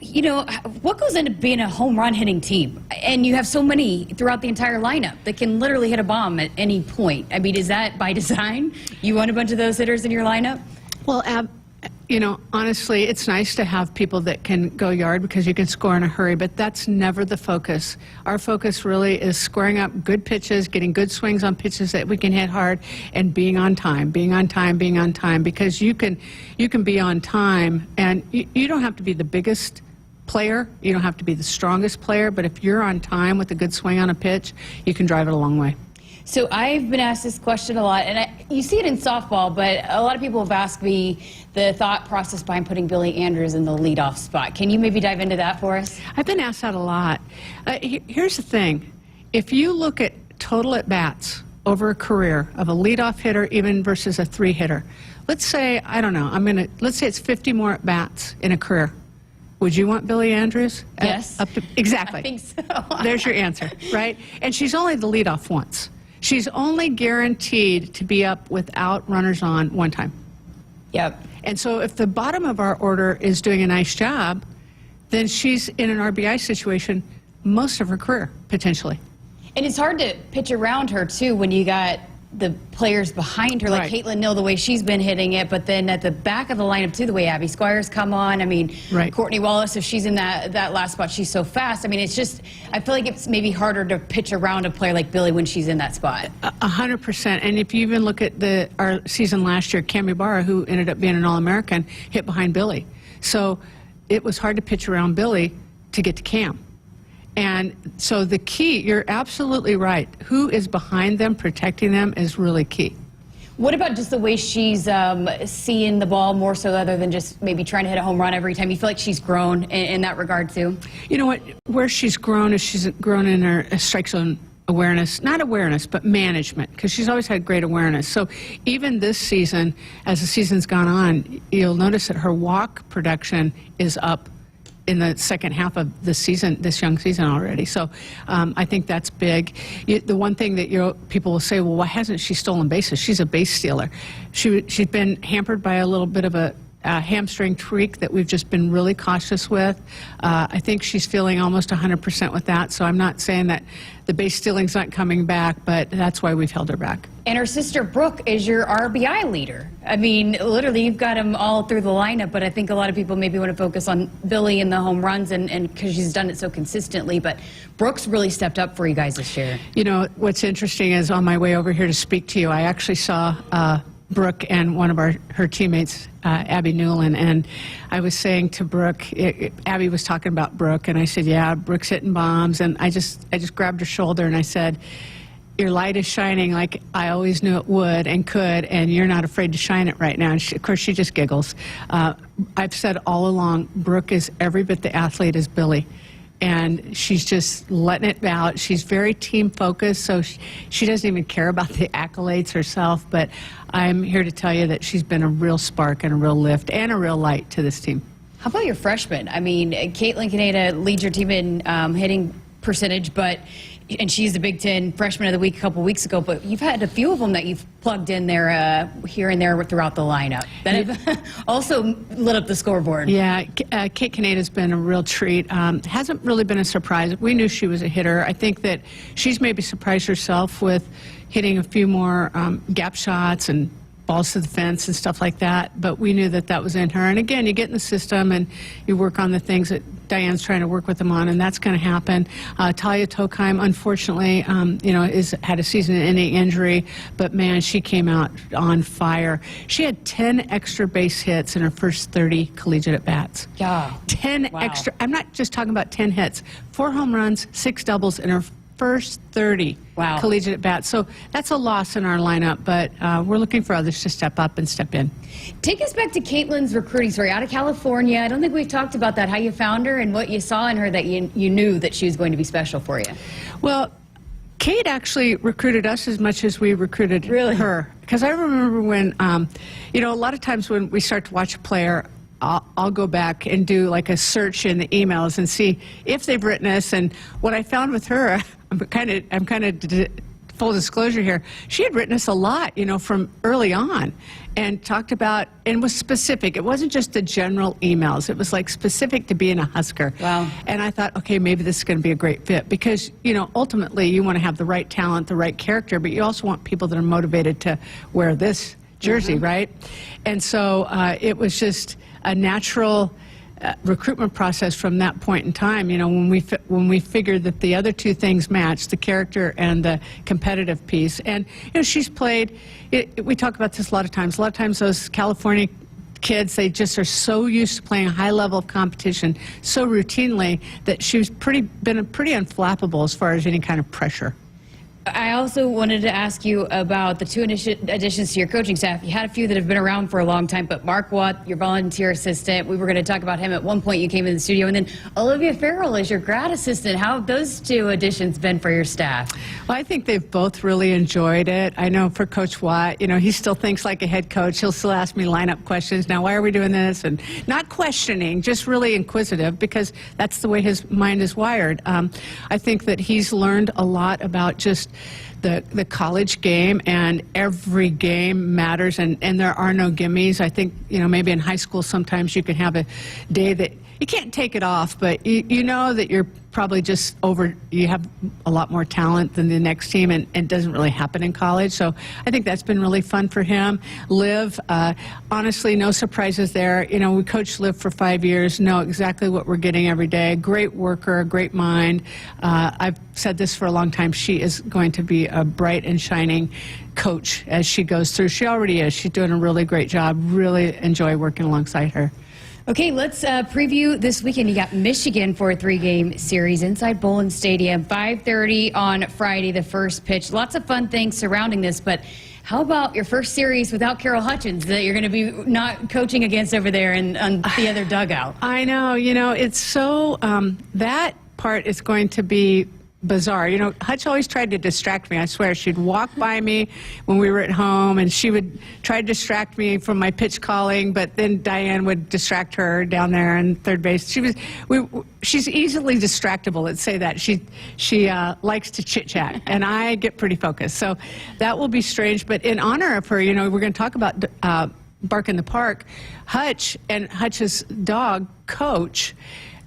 You know, what goes into being a home run hitting team? And you have so many throughout the entire lineup that can literally hit a bomb at any point. I mean, is that by design? You want a bunch of those hitters in your lineup? Well, you know, honestly, it's nice to have people that can go yard because you can score in a hurry, but that's never the focus. Our focus really is scoring up good pitches, getting good swings on pitches that we can hit hard, and being on time, because you can be on time, and you don't have to be the biggest player, you don't have to be the strongest player, but if you're on time with a good swing on a pitch, you can drive it a long way. So I've been asked this question a lot, and you see it in softball, but a lot of people have asked me the thought process behind putting Billy Andrews in the leadoff spot. Can you maybe dive into that for us? I've been asked that a lot. Here's the thing. If you look at total at-bats over a career of a leadoff hitter even versus a 3-hitter, let's say, I don't know, let's say it's 50 more at-bats in a career. Would you want Billy Andrews? Yes. Exactly. I think so. There's your answer, right? And she's only the leadoff once. She's only guaranteed to be up without runners on one time. Yep. And so if the bottom of our order is doing a nice job, then she's in an RBI situation most of her career, potentially. And it's hard to pitch around her, too, when you got the players behind her, like Caitlin Neal, the way she's been hitting it, but then at the back of the lineup, too, the way Abby Squire's come on. I mean, Courtney Wallace, if she's in that last spot, she's so fast. I mean, it's just, I feel like it's maybe harder to pitch around a player like Billy when she's in that spot. 100%. And if you even look at our season last year, Cam Ibarra, who ended up being an All-American, hit behind Billy. So it was hard to pitch around Billy to get to Cam. And so the key, you're absolutely right. Who is behind them, protecting them, is really key. What about just the way she's seeing the ball more so other than just maybe trying to hit a home run every time? You feel like she's grown in that regard, too? You know what? Where she's grown is she's grown in her strike zone awareness. Not awareness, but management, because she's always had great awareness. So even this season, as the season's gone on, you'll notice that her walk production is up in the second half of the season, this young season already. So I think that's big. The one thing that people will say, well, why hasn't she stolen bases? She's a base stealer. She's been hampered by a little bit of a hamstring tweak that we've just been really cautious with. I think she's feeling almost 100% with that, so I'm not saying that the base stealing's not coming back, but that's why we've held her back. And her sister Brooke is your RBI leader. I mean, literally, you've got them all through the lineup, but I think a lot of people maybe want to focus on Billy and the home runs and because she's done it so consistently, but Brooke's really stepped up for you guys this year. You know, what's interesting is on my way over here to speak to you, I actually saw Brooke and one of her teammates, Abby Newland, and I was saying to Brooke, Abby was talking about Brooke, and I said, yeah, Brooke's hitting bombs, and I just grabbed her shoulder and I said, your light is shining like I always knew it would and could, and you're not afraid to shine it right now. And of course, she just giggles. I've said all along, Brooke is every bit the athlete as Billy. And she's just letting it out. She's very team-focused, so she doesn't even care about the accolades herself. But I'm here to tell you that she's been a real spark and a real lift and a real light to this team. How about your freshmen? I mean, Caitlin Caneda leads your team in hitting percentage, and she's the Big Ten Freshman of the Week a couple weeks ago, but you've had a few of them that you've plugged in there here and there throughout the lineup that have also lit up the scoreboard. Yeah, Kate Caneda's been a real treat. Hasn't really been a surprise. We knew she was a hitter. I think that she's maybe surprised herself with hitting a few more gap shots and balls to the fence and stuff like that, but we knew that that was in her. And again, you get in the system and you work on the things that Diane's trying to work with them on, and that's going to happen. Talia Tokheim, unfortunately, had a season-ending injury, but man, she came out on fire. She had 10 extra base hits in her first 30 collegiate at-bats. Yeah. 10 extra. I'm not just talking about 10 hits. 4 home runs, 6 doubles in her first 30 collegiate at-bats. So that's a loss in our lineup, but we're looking for others to step up and step in. Take us back to Caitlin's recruiting story out of California. I don't think we've talked about that, how you found her and what you saw in her that you knew that she was going to be special for you. Well, Kate actually recruited us as much as we recruited her. Because I remember when, a lot of times when we start to watch a player, I'll go back and do like a search in the emails and see if they've written us. And what I found with her, I'm kind of full disclosure here, she had written us a lot, from early on, and talked about, and was specific. It wasn't just the general emails. It was like specific to being a Husker. Wow. And I thought, okay, maybe this is going to be a great fit because, ultimately you want to have the right talent, the right character, but you also want people that are motivated to wear this jersey, right? And so it was just a natural recruitment process from that point in time. When we figured that the other two things matched, the character and the competitive piece. And she's played. We talk about this a lot of times. A lot of times those California kids, they just are so used to playing a high level of competition so routinely that she's been pretty unflappable as far as any kind of pressure. I also wanted to ask you about the 2 additions to your coaching staff. You had a few that have been around for a long time, but Mark Watt, your volunteer assistant, we were going to talk about him at one point. You came in the studio, and then Olivia Farrell is your grad assistant. How have those 2 additions been for your staff? Well, I think they've both really enjoyed it. I know for Coach Watt, he still thinks like a head coach. He'll still ask me lineup questions. Now, why are we doing this? And not questioning, just really inquisitive, because that's the way his mind is wired. I think that he's learned a lot about just the college game, and every game matters, and there are no gimmies. I think, maybe in high school sometimes you can have a day that you can't take it off, but you know that you're probably just you have a lot more talent than the next team, and it doesn't really happen in college. So I think that's been really fun for him. Liv, honestly, no surprises there. We coached Liv for 5 years, know exactly what we're getting every day. Great worker, great mind. I've said this for a long time. She is going to be a bright and shining coach as she goes through. She already is. She's doing a really great job. Really enjoy working alongside her. Okay, let's preview this weekend. You got Michigan for a 3-game series inside Bowling Stadium, 5:30 on Friday, the first pitch. Lots of fun things surrounding this, but how about your first series without Carol Hutchins that you're going to be not coaching against over there on the other dugout? I know, it's so, that part is going to be bizarre. Hutch always tried to distract me. I swear, she'd walk by me when we were at home, and she would try to distract me from my pitch calling, but then Diane would distract her down there in third base. She's easily distractible, let's say that. She likes to chit-chat, and I get pretty focused. So that will be strange, but in honor of her, we're going to talk about Bark in the Park. Hutch and Hutch's dog, Coach,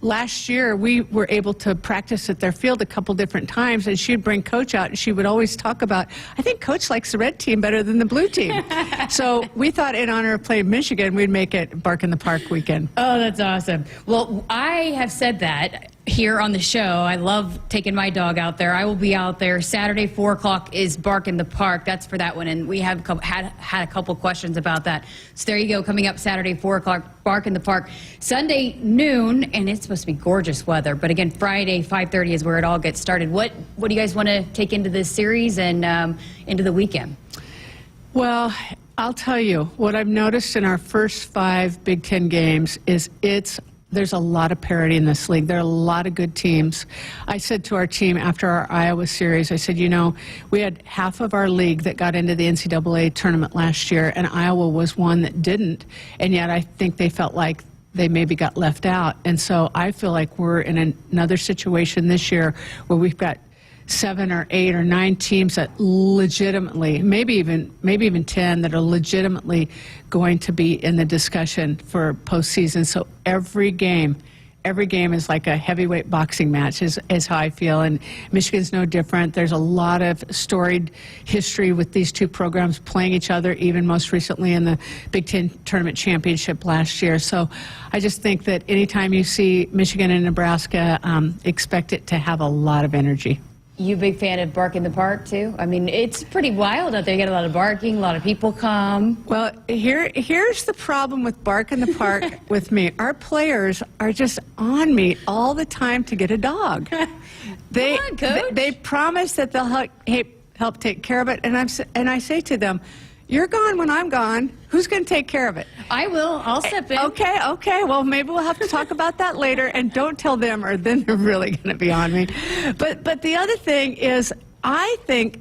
last year, we were able to practice at their field a couple different times, and she'd bring Coach out, and she would always talk about, I think Coach likes the red team better than the blue team. So we thought in honor of playing Michigan, we'd make it Bark in the Park weekend. Oh, that's awesome. Well, I have said that. here on the show. I love taking my dog out there. I will be out there. Saturday, 4 o'clock is Bark in the Park. That's for that one. And we have had a couple questions about that. So there you go. Coming up Saturday, 4 o'clock, Bark in the Park. Sunday, noon, and it's supposed to be gorgeous weather. But again, Friday, 5:30 is where it all gets started. What do you guys want to take into this series and into the weekend? Well, I'll tell you, what I've noticed in our first 5 Big Ten games is there's a lot of parity in this league. There are a lot of good teams. I said to our team after our Iowa series, I said, we had half of our league that got into the NCAA tournament last year, and Iowa was one that didn't, and yet I think they felt like they maybe got left out. And so I feel like we're in another situation this year where we've got 7 or 8 or 9 teams that legitimately, maybe even 10, that are legitimately going to be in the discussion for postseason. So every game is like a heavyweight boxing match is how I feel, and Michigan's no different. There's a lot of storied history with these two programs playing each other, even most recently in the Big Ten Tournament Championship last year. So I just think that anytime you see Michigan and Nebraska, expect it to have a lot of energy. You a big fan of Bark in the Park, too? I mean, it's pretty wild out there. You get a lot of barking, a lot of people come. Well, here's the problem with Bark in the Park with me. Our players are just on me all the time to get a dog. Come on, Coach. They promise that they'll help take care of it, and I say to them, you're gone when I'm gone. Who's going to take care of it? I will. I'll step in. Okay. Well, maybe we'll have to talk about that later. And don't tell them, or then they're really going to be on me. But the other thing is, I think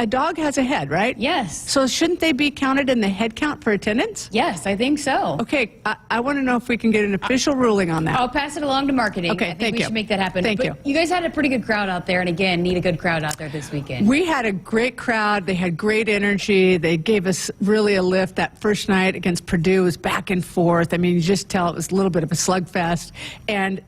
a dog has a head, right? Yes. So shouldn't they be counted in the head count for attendance? Yes, I think so. Okay, I want to know if we can get an official ruling on that. I'll pass it along to marketing. Okay, I think we should make that happen. Thank you. You guys had a pretty good crowd out there, and again, need a good crowd out there this weekend. We had a great crowd. They had great energy. They gave us really a lift. That first night against Purdue was back and forth. I mean, you just tell it was a little bit of a slugfest, and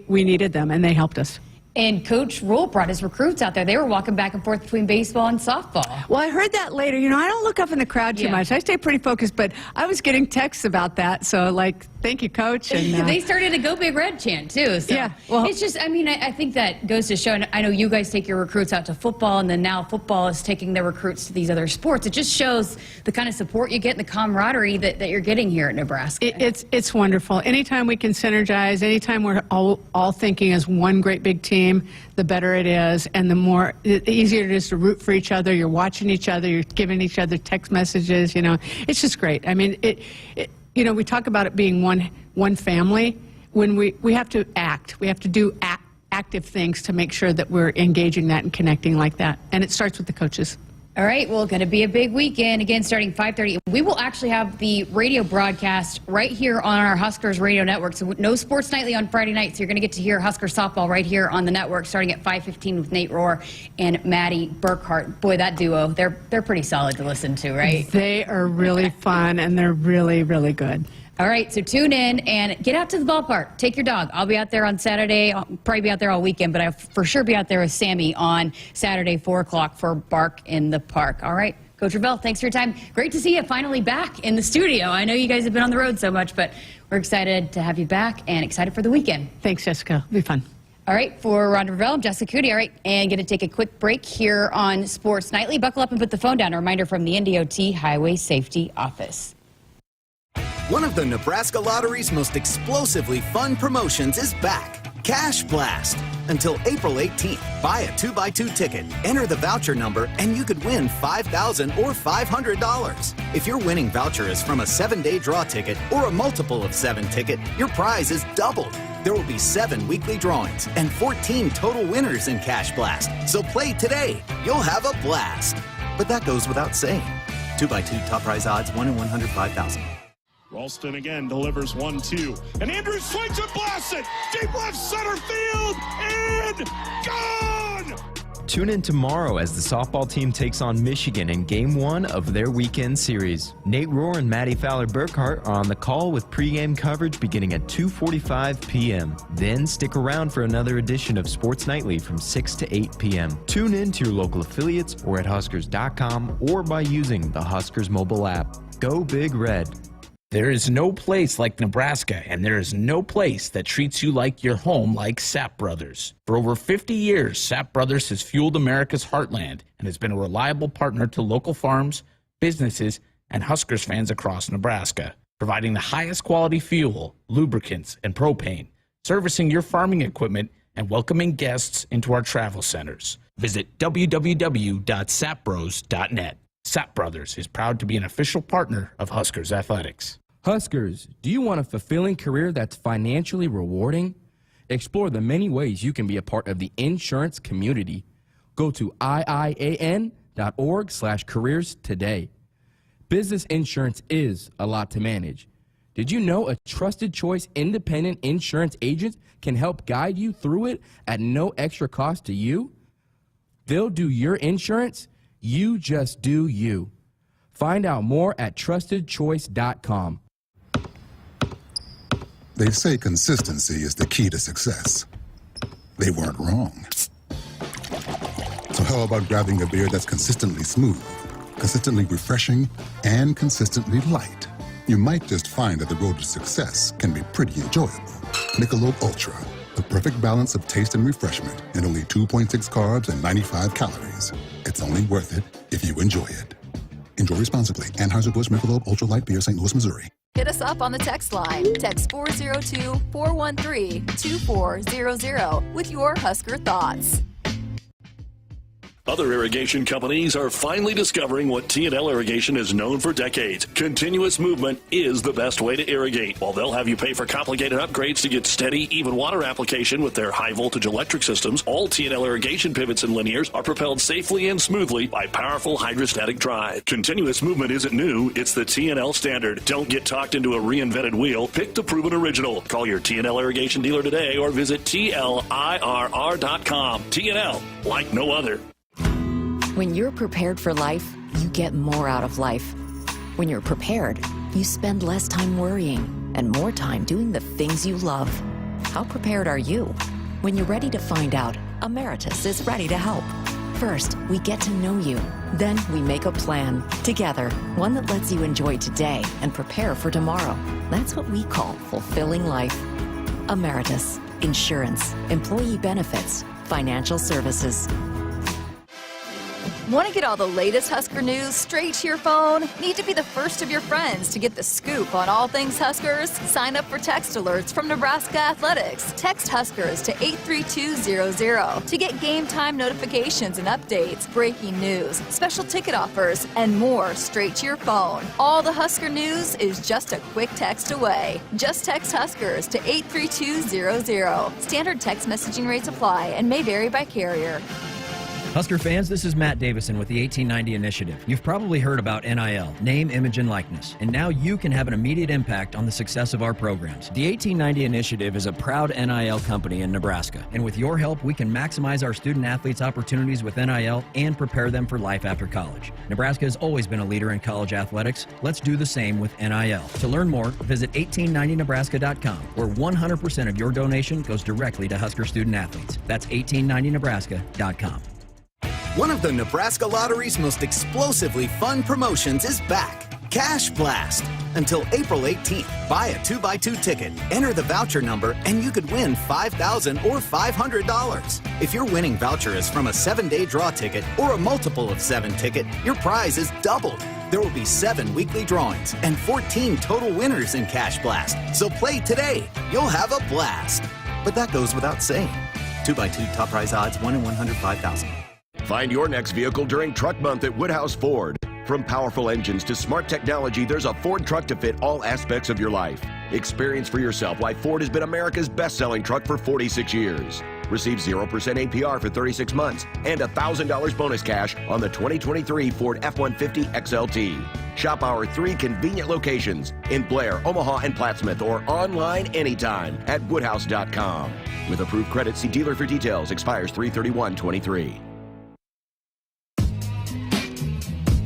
we needed them, and they helped us. And Coach Rule brought his recruits out there. They were walking back and forth between baseball and softball. Well, I heard that later. I don't look up in the crowd too much. I stay pretty focused, but I was getting texts about that. So, thank you, Coach. And they started a Go Big Red chant, too. So yeah. Well, it's just, I think that goes to show, and I know you guys take your recruits out to football, and then now football is taking their recruits to these other sports. It just shows the kind of support you get and the camaraderie that you're getting here at Nebraska. It's wonderful. Anytime we can synergize, anytime we're all thinking as one great big team, the better it is, and the easier it is to root for each other. You're watching each other. You're giving each other text messages. It's just great. I mean, we talk about it being one family. When we have to act, we have to do active things to make sure that we're engaging that and connecting like that. And it starts with the coaches. All right, well, going to be a big weekend, again, starting 5:30. We will actually have the radio broadcast right here on our Huskers radio network. So no Sports Nightly on Friday night, so you're going to get to hear Husker softball right here on the network, starting at 5:15 with Nate Rohr and Maddie Burkhart. Boy, that duo, they're pretty solid to listen to, right? They are really fun, and they're really, really good. All right, so tune in and get out to the ballpark. Take your dog. I'll be out there on Saturday. I'll probably be out there all weekend, but I'll for sure be out there with Sammy on Saturday, 4 o'clock for Bark in the Park. All right, Coach Revelle, thanks for your time. Great to see you finally back in the studio. I know you guys have been on the road so much, but we're excited to have you back and excited for the weekend. Thanks, Jessica. It'll be fun. All right, for Rhonda Revelle, I'm Jessica Coody. All right, and going to take a quick break here on Sports Nightly. Buckle up and put the phone down. A reminder from the NDOT Highway Safety Office. One of the Nebraska Lottery's most explosively fun promotions is back. Cash Blast. Until April 18th, buy a 2x2 ticket, enter the voucher number, and you could win $5,000 or $500. If your winning voucher is from a 7-day draw ticket or a multiple of 7 ticket, your prize is doubled. There will be 7 weekly drawings and 14 total winners in Cash Blast. So play today. You'll have a blast. But that goes without saying. 2x2 top prize odds 1 in 105,000. Ralston again delivers 1-2. And Andrews swings and blasts it. Deep left center field. And gone! Tune in tomorrow as the softball team takes on Michigan in Game 1 of their weekend series. Nate Rohr and Maddie Fowler-Burkhart are on the call with pregame coverage beginning at 2:45 p.m. Then stick around for another edition of Sports Nightly from 6 to 8 p.m. Tune in to your local affiliates or at Huskers.com or by using the Huskers mobile app. Go Big Red. There is no place like Nebraska, and there is no place that treats you like your home like Sapp Brothers. For over 50 years, Sapp Brothers has fueled America's heartland and has been a reliable partner to local farms, businesses, and Huskers fans across Nebraska, providing the highest quality fuel, lubricants, and propane, servicing your farming equipment, and welcoming guests into our travel centers. Visit www.sappbros.net. Sapp Brothers is proud to be an official partner of Huskers Athletics. Huskers, do you want a fulfilling career that's financially rewarding? Explore the many ways you can be a part of the insurance community. Go to iian.org/careers today. Business insurance is a lot to manage. Did you know a trusted choice independent insurance agent can help guide you through it at no extra cost to you? They'll do your insurance. You just do you. Find out more at trustedchoice.com. They say consistency is the key to success. They weren't wrong. So how about grabbing a beer that's consistently smooth, consistently refreshing, and consistently light? You might just find that the road to success can be pretty enjoyable. Michelob Ultra, the perfect balance of taste and refreshment, and only 2.6 carbs and 95 calories. It's only worth it if you enjoy it. Enjoy responsibly. Anheuser-Busch Michelob Ultra Light Beer, St. Louis, Missouri. Hit us up on the text line. Text 402-413-2400 with your Husker thoughts. Other irrigation companies are finally discovering what T&L Irrigation is known for decades. Continuous movement is the best way to irrigate. While they'll have you pay for complicated upgrades to get steady, even water application with their high-voltage electric systems, all T&L Irrigation pivots and linears are propelled safely and smoothly by powerful hydrostatic drive. Continuous movement isn't new, it's the T&L standard. Don't get talked into a reinvented wheel. Pick the proven original. Call your T&L Irrigation dealer today or visit TLIRR.com. T&L, like no other. When you're prepared for life, you get more out of life. When you're prepared, you spend less time worrying and more time doing the things you love. How prepared are you? When you're ready to find out, Emeritus is ready to help. First, we get to know you. Then we make a plan together, one that lets you enjoy today and prepare for tomorrow. That's what we call fulfilling life. Emeritus, insurance, employee benefits, financial services. Want to get all the latest Husker news straight to your phone? Need to be the first of your friends to get the scoop on all things Huskers? Sign up for text alerts from Nebraska Athletics. Text Huskers to 83200 to get game time notifications and updates, breaking news, special ticket offers, and more straight to your phone. All the Husker news is just a quick text away. Just text Huskers to 83200. Standard text messaging rates apply and may vary by carrier. Husker fans, this is Matt Davison with the 1890 Initiative. You've probably heard about NIL, name, image, and likeness, and now you can have an immediate impact on the success of our programs. The 1890 Initiative is a proud NIL company in Nebraska, and with your help, we can maximize our student-athletes' opportunities with NIL and prepare them for life after college. Nebraska has always been a leader in college athletics. Let's do the same with NIL. To learn more, visit 1890nebraska.com, where 100% of your donation goes directly to Husker student-athletes. That's 1890nebraska.com. One of the Nebraska Lottery's most explosively fun promotions is back. Cash Blast. Until April 18th, buy a 2x2 ticket, enter the voucher number, and you could win $5,000 or $500. If your winning voucher is from a 7-day draw ticket or a multiple of 7 ticket, your prize is doubled. There will be 7 weekly drawings and 14 total winners in Cash Blast. So play today. You'll have a blast. But that goes without saying. 2x2 top prize odds 1 in 105,000. Find your next vehicle during Truck Month at Woodhouse Ford. From powerful engines to smart technology, there's a Ford truck to fit all aspects of your life. Experience for yourself why Ford has been America's best-selling truck for 46 years. Receive 0% APR for 36 months and $1,000 bonus cash on the 2023 Ford F-150 XLT. Shop our 3 convenient locations in Blair, Omaha, and Plattsmouth, or online anytime at woodhouse.com. With approved credit, see dealer for details. Expires 3/31/23.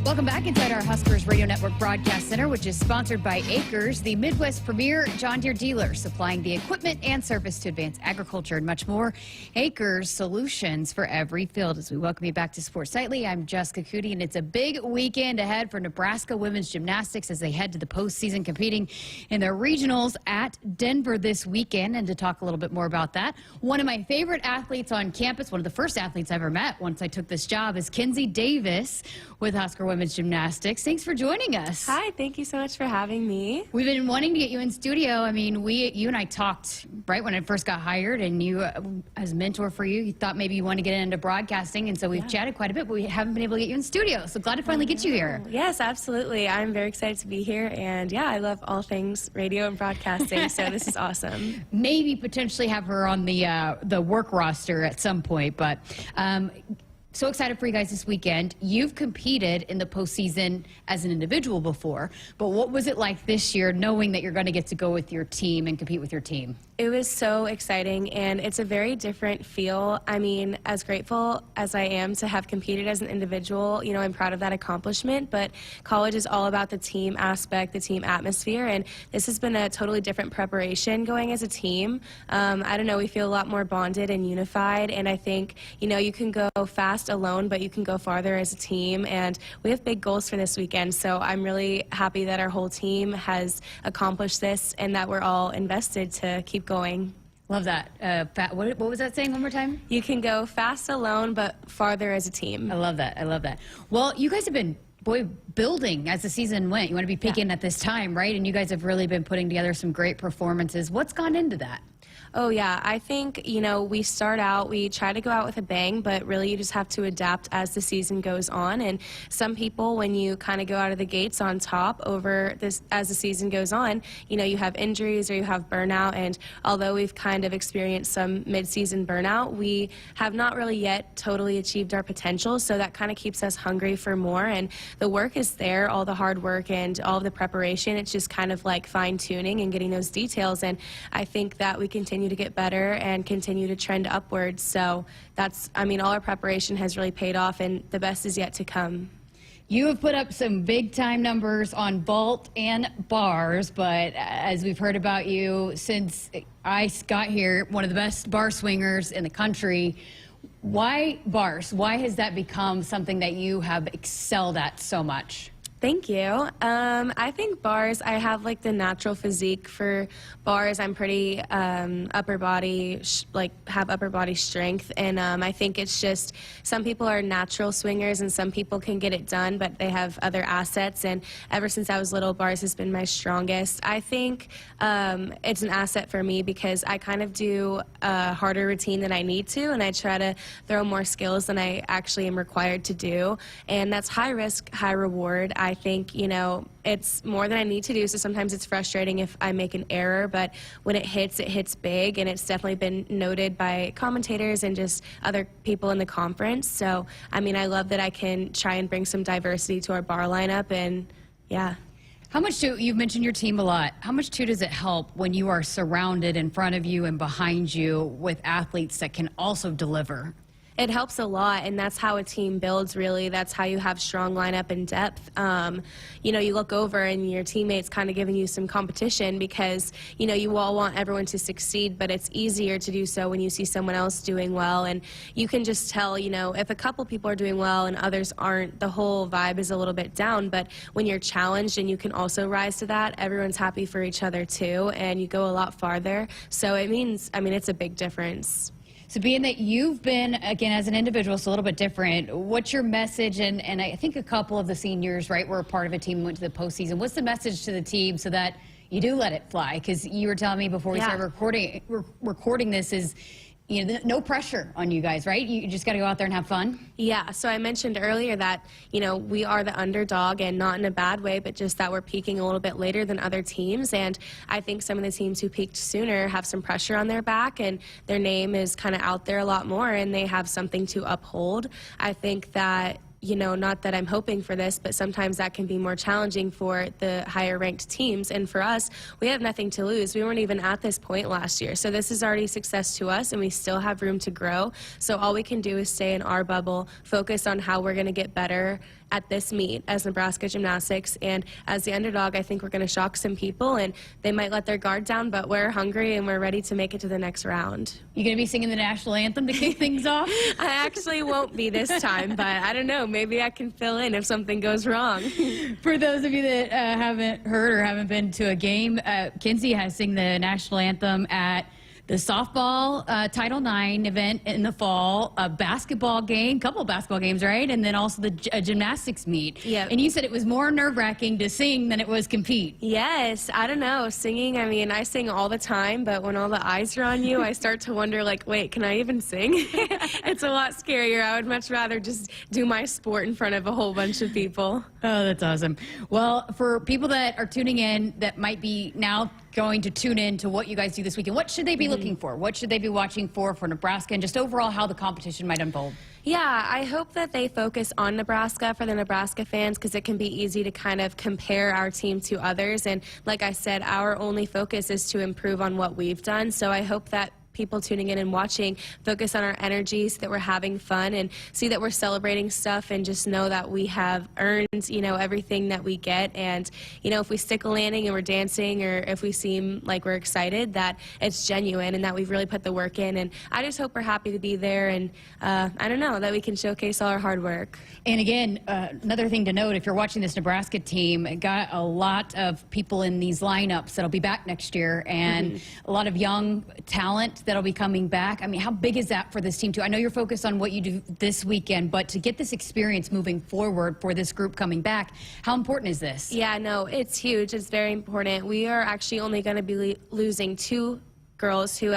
Welcome Welcome back inside our Huskers Radio Network Broadcast Center, which is sponsored by Acres, the Midwest premier John Deere dealer, supplying the equipment and service to advance agriculture and much more. Acres, solutions for every field. As we welcome you back to Sports Nightly, I'm Jessica Coody, and it's a big weekend ahead for Nebraska women's gymnastics as they head to the postseason, competing in their regionals at Denver this weekend. And to talk a little bit more about that, one of my favorite athletes on campus, one of the first athletes I ever met once I took this job, is Kinsey Davis with Husker Women's Gymnastics. Thanks for joining us. Hi, thank you so much for having me. We've been wanting to get you in studio. I mean, you and I talked right when I first got hired, and you, as a mentor for you, you thought maybe you want to get into broadcasting, and so we've chatted quite a bit, but we haven't been able to get you in studio. So glad to finally get you here. Yes, absolutely. I'm very excited to be here, and yeah, I love all things radio and broadcasting, so this is awesome. Maybe potentially have her on the work roster at some point, but so excited for you guys this weekend. You've competed in the postseason as an individual before, but what was it like this year knowing that you're going to get to go with your team and compete with your team? It was so exciting, and it's a very different feel. I mean, as grateful as I am to have competed as an individual, you know, I'm proud of that accomplishment, but college is all about the team aspect, the team atmosphere, and this has been a totally different preparation going as a team. I don't know, we feel a lot more bonded and unified, and I think, you know, you can go fast alone, but you can go farther as a team, and we have big goals for this weekend, so I'm really happy that our whole team has accomplished this and that we're all invested to keep going. Love that. What was that saying one more time? You can go fast alone, but farther as a team. I love that. I love that. Well, you guys have been building as the season went. You want to be peaking at this time, right? And you guys have really been putting together some great performances. What's gone into that? Oh, yeah. I think, you know, we start out, we try to go out with a bang, but really you just have to adapt as the season goes on. And some people, when you kind of go out of the gates on top over this, as the season goes on, you know, you have injuries or you have burnout. And although we've kind of experienced some mid-season burnout, we have not really yet totally achieved our potential. So that kind of keeps us hungry for more. And the work is there, all the hard work and all of the preparation. It's just kind of like fine-tuning and getting those details. And I think that we continue to get better and continue to trend upwards. So that's, I mean, all our preparation has really paid off, and the best is yet to come. You have put up some big time numbers on vault and bars, but as we've heard about you since I got here, one of the best bar swingers in the country. Why bars? Why has that become something that you have excelled at so much? Thank you. I think bars, I have like the natural physique for bars. I'm pretty upper body, have upper body strength. And I think it's just some people are natural swingers and some people can get it done, but they have other assets. And ever since I was little, bars has been my strongest. I think it's an asset for me because I kind of do a harder routine than I need to, and I try to throw more skills than I actually am required to do. And that's high risk, high reward. I think, you know, it's more than I need to do, so sometimes it's frustrating if I make an error, but when it hits big, and it's definitely been noted by commentators and just other people in the conference. So, I mean, I love that I can try and bring some diversity to our bar lineup, and yeah. How much you've mentioned your team a lot. How much too does it help when you are surrounded in front of you and behind you with athletes that can also deliver? It helps a lot, and that's how a team builds, really. That's how you have strong lineup and depth. You know, you look over and your teammates kind of giving you some competition because, you know, you all want everyone to succeed, but it's easier to do so when you see someone else doing well. And you can just tell, you know, if a couple people are doing well and others aren't, the whole vibe is a little bit down. But when you're challenged and you can also rise to that, everyone's happy for each other too, and you go a lot farther. So it means, I mean, it's a big difference. So being that you've been, again, as an individual, it's a little bit different, what's your message? And I think a couple of the seniors, right, were a part of a team and went to the postseason. What's the message to the team so that you do let it fly? Because you were telling me before we started recording this is, you know, no pressure on you guys, right? You just got to go out there and have fun. Yeah, so I mentioned earlier that, you know, we are the underdog, and not in a bad way, but just that we're peaking a little bit later than other teams. And I think some of the teams who peaked sooner have some pressure on their back, and their name is kind of out there a lot more, and they have something to uphold. I think that, you know, not that I'm hoping for this, but sometimes that can be more challenging for the higher ranked teams. And for us, we have nothing to lose. We weren't even at this point last year. So this is already success to us, and we still have room to grow. So all we can do is stay in our bubble, focus on how we're going to get better, at this meet as Nebraska Gymnastics, and as the underdog, I think we're going to shock some people, and they might let their guard down, but we're hungry and we're ready to make it to the next round. You going to be singing the national anthem to kick things off? I actually won't be this time, but I don't know. Maybe I can fill in if something goes wrong. For those of you that haven't heard or haven't been to a game, Kinsey has sing the national anthem at the softball Title IX event in the fall, a basketball game, couple of basketball games, right? And then also the gymnastics meet. Yeah. And you said it was more nerve-wracking to sing than it was compete. Yes, I don't know. Singing, I mean, I sing all the time, but when all the eyes are on you, I start to wonder, like, wait, can I even sing? It's a lot scarier. I would much rather just do my sport in front of a whole bunch of people. Oh, that's awesome. Well, for people that are tuning in that might be now going to tune in to what you guys do this weekend, what should they be looking for? What should they be watching for Nebraska, and just overall how the competition might unfold? Yeah, I hope that they focus on Nebraska for the Nebraska fans, because it can be easy to kind of compare our team to others. And like I said, our only focus is to improve on what we've done. So I hope that people tuning in and watching focus on our energy, so that we're having fun and see that we're celebrating stuff, and just know that we have earned, you know, everything that we get. And, you know, if we stick a landing and we're dancing, or if we seem like we're excited, that it's genuine and that we've really put the work in. And I just hope we're happy to be there, and I don't know, that we can showcase all our hard work. And again, another thing to note, if you're watching this Nebraska team, it got a lot of people in these lineups that'll be back next year, and a lot of young talent that'll be coming back. I mean, how big is that for this team too? I know you're focused on what you do this weekend, but to get this experience moving forward for this group coming back, how important is this? Yeah, no, it's huge. It's very important. We are actually only going to be losing 2 girls who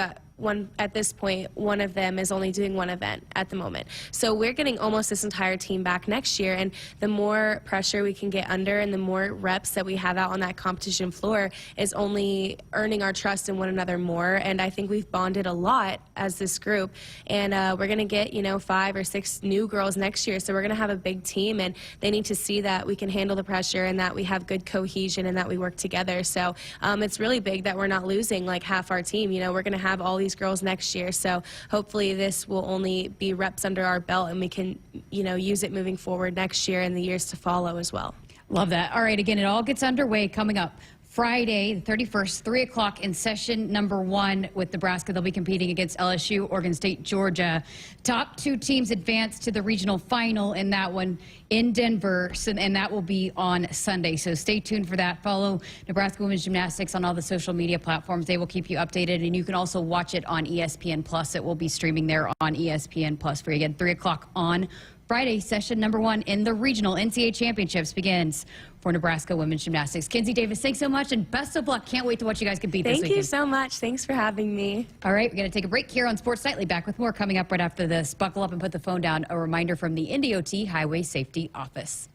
at this point, one of them is only doing one event at the moment. So we're getting almost this entire team back next year, and the more pressure we can get under and the more reps that we have out on that competition floor is only earning our trust in one another more. And I think we've bonded a lot as this group, and we're going to get, you know, 5 or 6 new girls next year. So we're going to have a big team, and they need to see that we can handle the pressure and that we have good cohesion and that we work together. So it's really big that we're not losing like half our team. You know, we're going to have all these girls next year, so hopefully this will only be reps under our belt, and we can, you know, use it moving forward next year and the years to follow as well. Love that. All right, again, it all gets underway coming up Friday, the 31st, 3 o'clock in session number 1 with Nebraska. They'll be competing against LSU, Oregon State, Georgia. Top 2 teams advance to the regional final in that one in Denver, and that will be on Sunday. So stay tuned for that. Follow Nebraska Women's Gymnastics on all the social media platforms. They will keep you updated, and you can also watch it on ESPN Plus. It will be streaming there on ESPN Plus for you. Again, 3 o'clock on Friday, session number 1 in the regional NCAA championships begins for Nebraska Women's Gymnastics. Kinsey Davis, thanks so much, and best of luck. Can't wait to watch you guys compete this weekend. Thank you so much. Thanks for having me. All right, we're going to take a break here on Sports Nightly. Back with more coming up right after this. Buckle up and put the phone down. A reminder from the NDOT Highway Safety Office.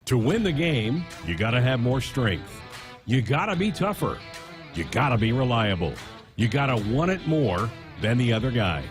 To win the game, you got to have more strength. You got to be tougher. You got to be reliable. You got to want it more than the other guy.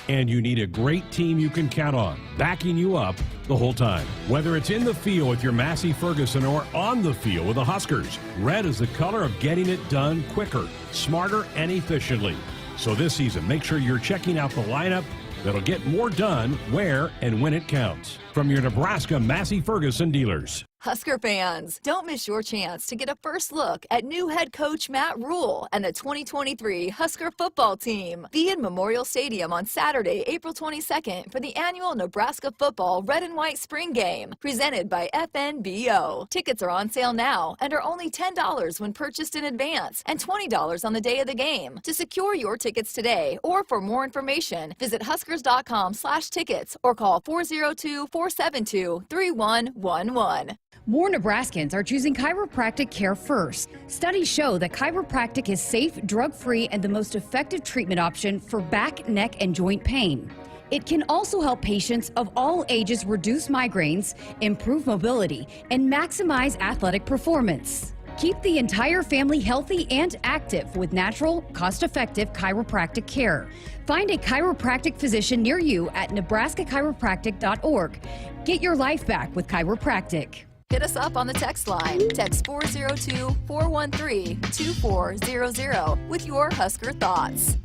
And you need a great team you can count on, backing you up the whole time. Whether it's in the field with your Massey Ferguson or on the field with the Huskers, red is the color of getting it done quicker, smarter, and efficiently. So this season, make sure you're checking out the lineup that'll get more done where and when it counts. From your Nebraska Massey Ferguson dealers. Husker fans, don't miss your chance to get a first look at new head coach Matt Rule and the 2023 Husker football team. Be in Memorial Stadium on Saturday, April 22nd for the annual Nebraska football red and white spring game presented by FNBO. Tickets are on sale now and are only $10 when purchased in advance and $20 on the day of the game. To secure your tickets today or for more information, visit huskers.com/tickets or call 402-472-3111. More Nebraskans are choosing chiropractic care first. Studies show that chiropractic is safe, drug-free, and the most effective treatment option for back, neck, and joint pain. It can also help patients of all ages reduce migraines, improve mobility, and maximize athletic performance. Keep the entire family healthy and active with natural, cost-effective chiropractic care. Find a chiropractic physician near you at nebraska-chiropractic.org. Get your life back with chiropractic. Hit us up on the text line. Text 402-413-2400 with your Husker thoughts.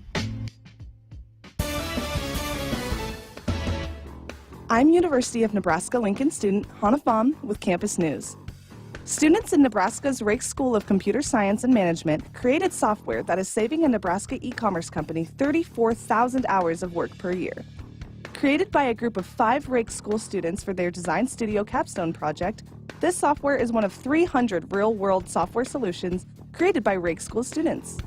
I'm University of Nebraska-Lincoln student Hannah Pham with Campus News. Students in Nebraska's Rake School of Computer Science and Management created software that is saving a Nebraska e-commerce company 34,000 hours of work per year. Created by a group of 5 Rake School students for their Design Studio Capstone project, this software is one of 300 real-world software solutions created by Rake School students.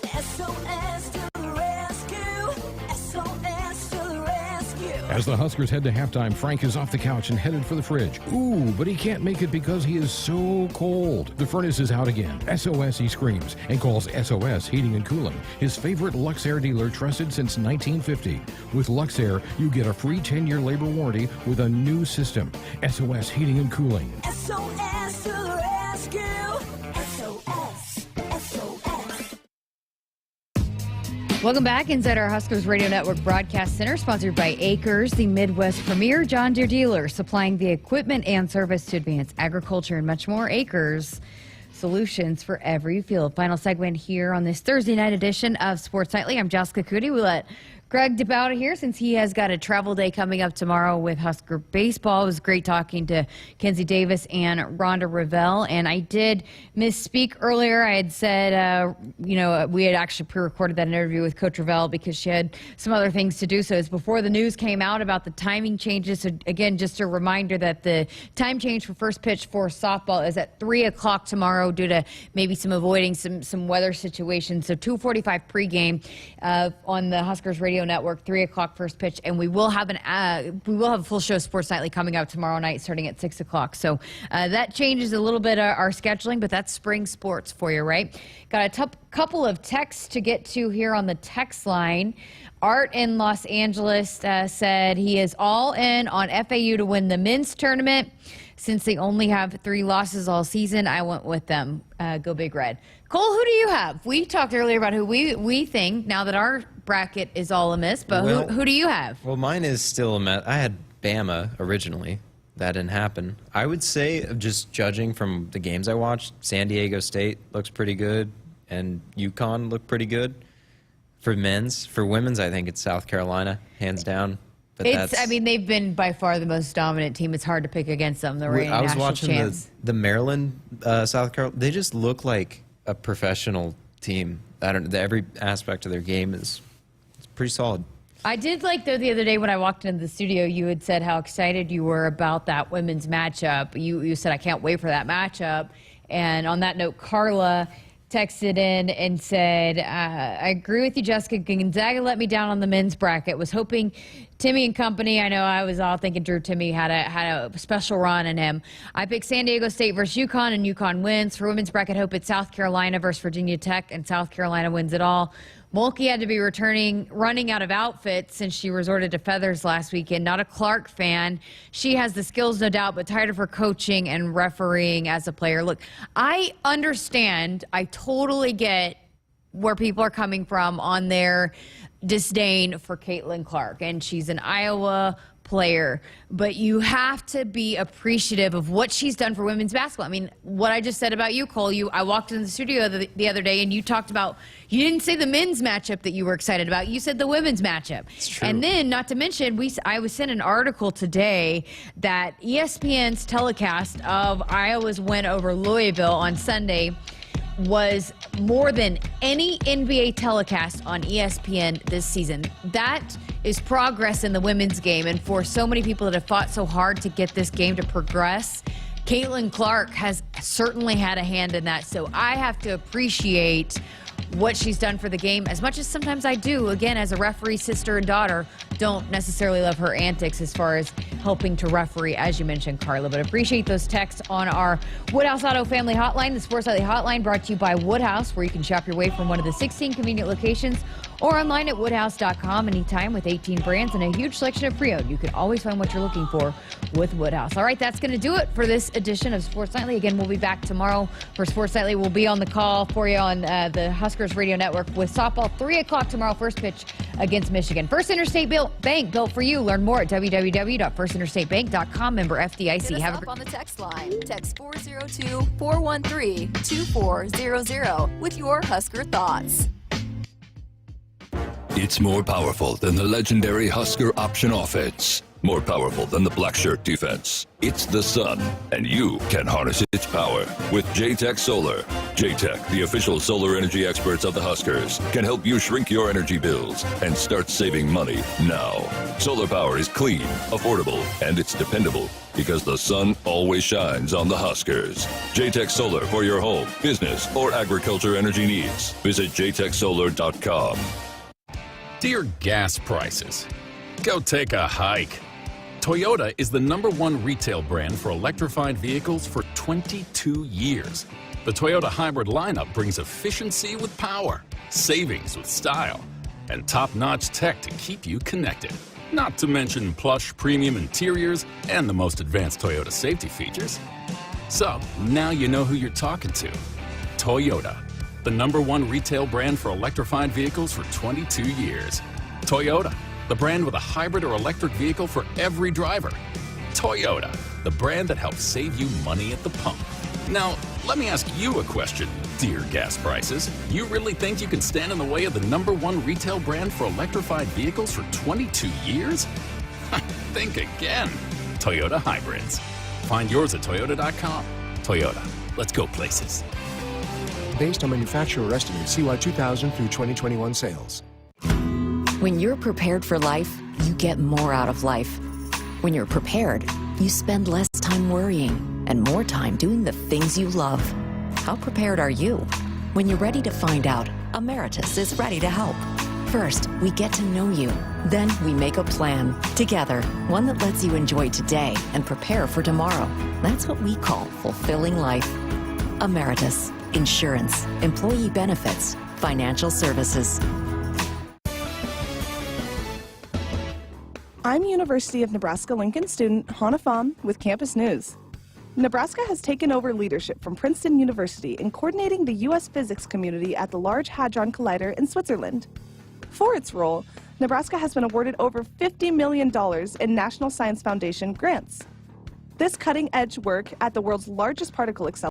SOS to the rescue. SOS to the rescue. As the Huskers head to halftime, Frank is off the couch and headed for the fridge. Ooh, but he can't make it because he is so cold. The furnace is out again. SOS, he screams, and calls SOS Heating and Cooling, his favorite Luxair dealer trusted since 1950. With Luxair, you get a free 10-year labor warranty with a new system. SOS Heating and Cooling. SOS to the rescue. SOS. SOS. Welcome back inside our Huskers Radio Network Broadcast Center, sponsored by Acres, the Midwest premier John Deere dealer, supplying the equipment and service to advance agriculture and much more. Acres, solutions for every field. Final segment here on this Thursday night edition of Sports Nightly. I'm Jessica Coody. We let Greg dip out of here since he has got a travel day coming up tomorrow with Husker baseball. It was great talking to Kinsey Davis and Rhonda Revelle. And I did misspeak earlier. I had said, we had actually pre-recorded that interview with Coach Revelle because she had some other things to do. So it's before the news came out about the timing changes. So again, just a reminder that the time change for first pitch for softball is at 3 o'clock tomorrow due to maybe avoiding some weather situations. So 2:45 pregame on the Huskers Radio Network, 3 o'clock first pitch, and we will have a full show of Sports Nightly coming out tomorrow night starting at 6 o'clock. So that changes a little bit our scheduling, but that's spring sports for you, right? Got a couple of texts to get to here on the text line. Art in Los Angeles said he is all in on FAU to win the men's tournament. Since they only have 3 losses all season, I went with them. Go Big Red. Cole, who do you have? We talked earlier about who we think now that our bracket is all a miss, but who do you have? Well, mine is still a mess. I had Bama originally. That didn't happen. I would say, just judging from the games I watched, San Diego State looks pretty good, and UConn looked pretty good for men's. For women's, I think it's South Carolina, hands down. But they've been by far the most dominant team. It's hard to pick against them. The reigning I was national watching champs. the Maryland, South Carolina. They just look like a professional team. Every aspect of their game is pretty solid. I did like, though, the other day when I walked into the studio, you had said how excited you were about that women's matchup. You said, I can't wait for that matchup. And on that note, Carla texted in and said, I agree with you, Jessica. Gonzaga let me down on the men's bracket. Was hoping Timmy and company. I know I was all thinking Drew Timmy had a special run in him. I picked San Diego State versus UConn, and UConn wins. For women's bracket, hope it's South Carolina versus Virginia Tech, and South Carolina wins it all. Mulkey had to be running out of outfits since she resorted to feathers last weekend. Not a Clark fan. She has the skills, no doubt, but tired of her coaching and refereeing as a player. Look, I understand. I totally get where people are coming from on their disdain for Caitlin Clark, and she's an Iowa player, but you have to be appreciative of what she's done for women's basketball. I mean, what I just said about you, Cole, I walked in the studio the other day and you talked about, you didn't say the men's matchup that you were excited about. You said the women's matchup. It's true. And then, not to mention, I was sent an article today that ESPN's telecast of Iowa's win over Louisville on Sunday was more than any NBA telecast on ESPN this season. That is progress in the women's game, and for so many people that have fought so hard to get this game to progress, Caitlin Clark has certainly had a hand in that. So I have to appreciate what she's done for the game as much as sometimes I do, again, as a referee, sister and daughter, don't necessarily love her antics as far as helping to referee, as you mentioned, Carla. But appreciate those texts on our Woodhouse Auto Family Hotline, the Sports Nightly Hotline, brought to you by Woodhouse, where you can shop your way from one of the 16 convenient locations or online at woodhouse.com anytime with 18 brands and a huge selection of pre-owned. You can always find what you're looking for with Woodhouse. All right, that's going to do it for this edition of Sports Nightly. Again, we'll be back tomorrow for Sports Nightly. We'll be on the call for you on the Huskers Radio Network with softball, 3 o'clock tomorrow, first pitch against Michigan. First Interstate Bank, built for you. Learn more at www.firstinterstatebank.com. Member FDIC. Hit us up on the text line. Text 402-413-2400 with your Husker thoughts. It's more powerful than the legendary Husker option offense. More powerful than the black shirt defense. It's the sun, and you can harness its power with JTech Solar. JTech, the official solar energy experts of the Huskers, can help you shrink your energy bills and start saving money now. Solar power is clean, affordable, and it's dependable because the sun always shines on the Huskers. JTech Solar for your home, business, or agriculture energy needs. Visit jtechsolar.com. Dear gas prices, go take a hike. Toyota is the #1 retail brand for electrified vehicles for 22 years. The Toyota hybrid lineup brings efficiency with power, savings with style, and top-notch tech to keep you connected. Not to mention plush premium interiors and the most advanced Toyota safety features. So, now you know who you're talking to. Toyota, the #1 retail brand for electrified vehicles for 22 years. Toyota, the brand with a hybrid or electric vehicle for every driver. Toyota, the brand that helps save you money at the pump. Now, let me ask you a question, dear gas prices. You really think you can stand in the way of the #1 retail brand for electrified vehicles for 22 years? Think again. Toyota hybrids. Find yours at toyota.com. Toyota, let's go places. Based on manufacturer estimates, CY 2000 through 2021 sales. When you're prepared for life, you get more out of life. When you're prepared, you spend less time worrying and more time doing the things you love. How prepared are you? When you're ready to find out, Emeritus is ready to help. First, we get to know you. Then we make a plan together, one that lets you enjoy today and prepare for tomorrow. That's what we call fulfilling life. Emeritus, insurance, employee benefits, financial services. I'm University of Nebraska-Lincoln student Hannah Pham with Campus News. Nebraska has taken over leadership from Princeton University in coordinating the U.S. physics community at the Large Hadron Collider in Switzerland. For its role, Nebraska has been awarded over $50 million in National Science Foundation grants. This cutting-edge work at the world's largest particle accelerator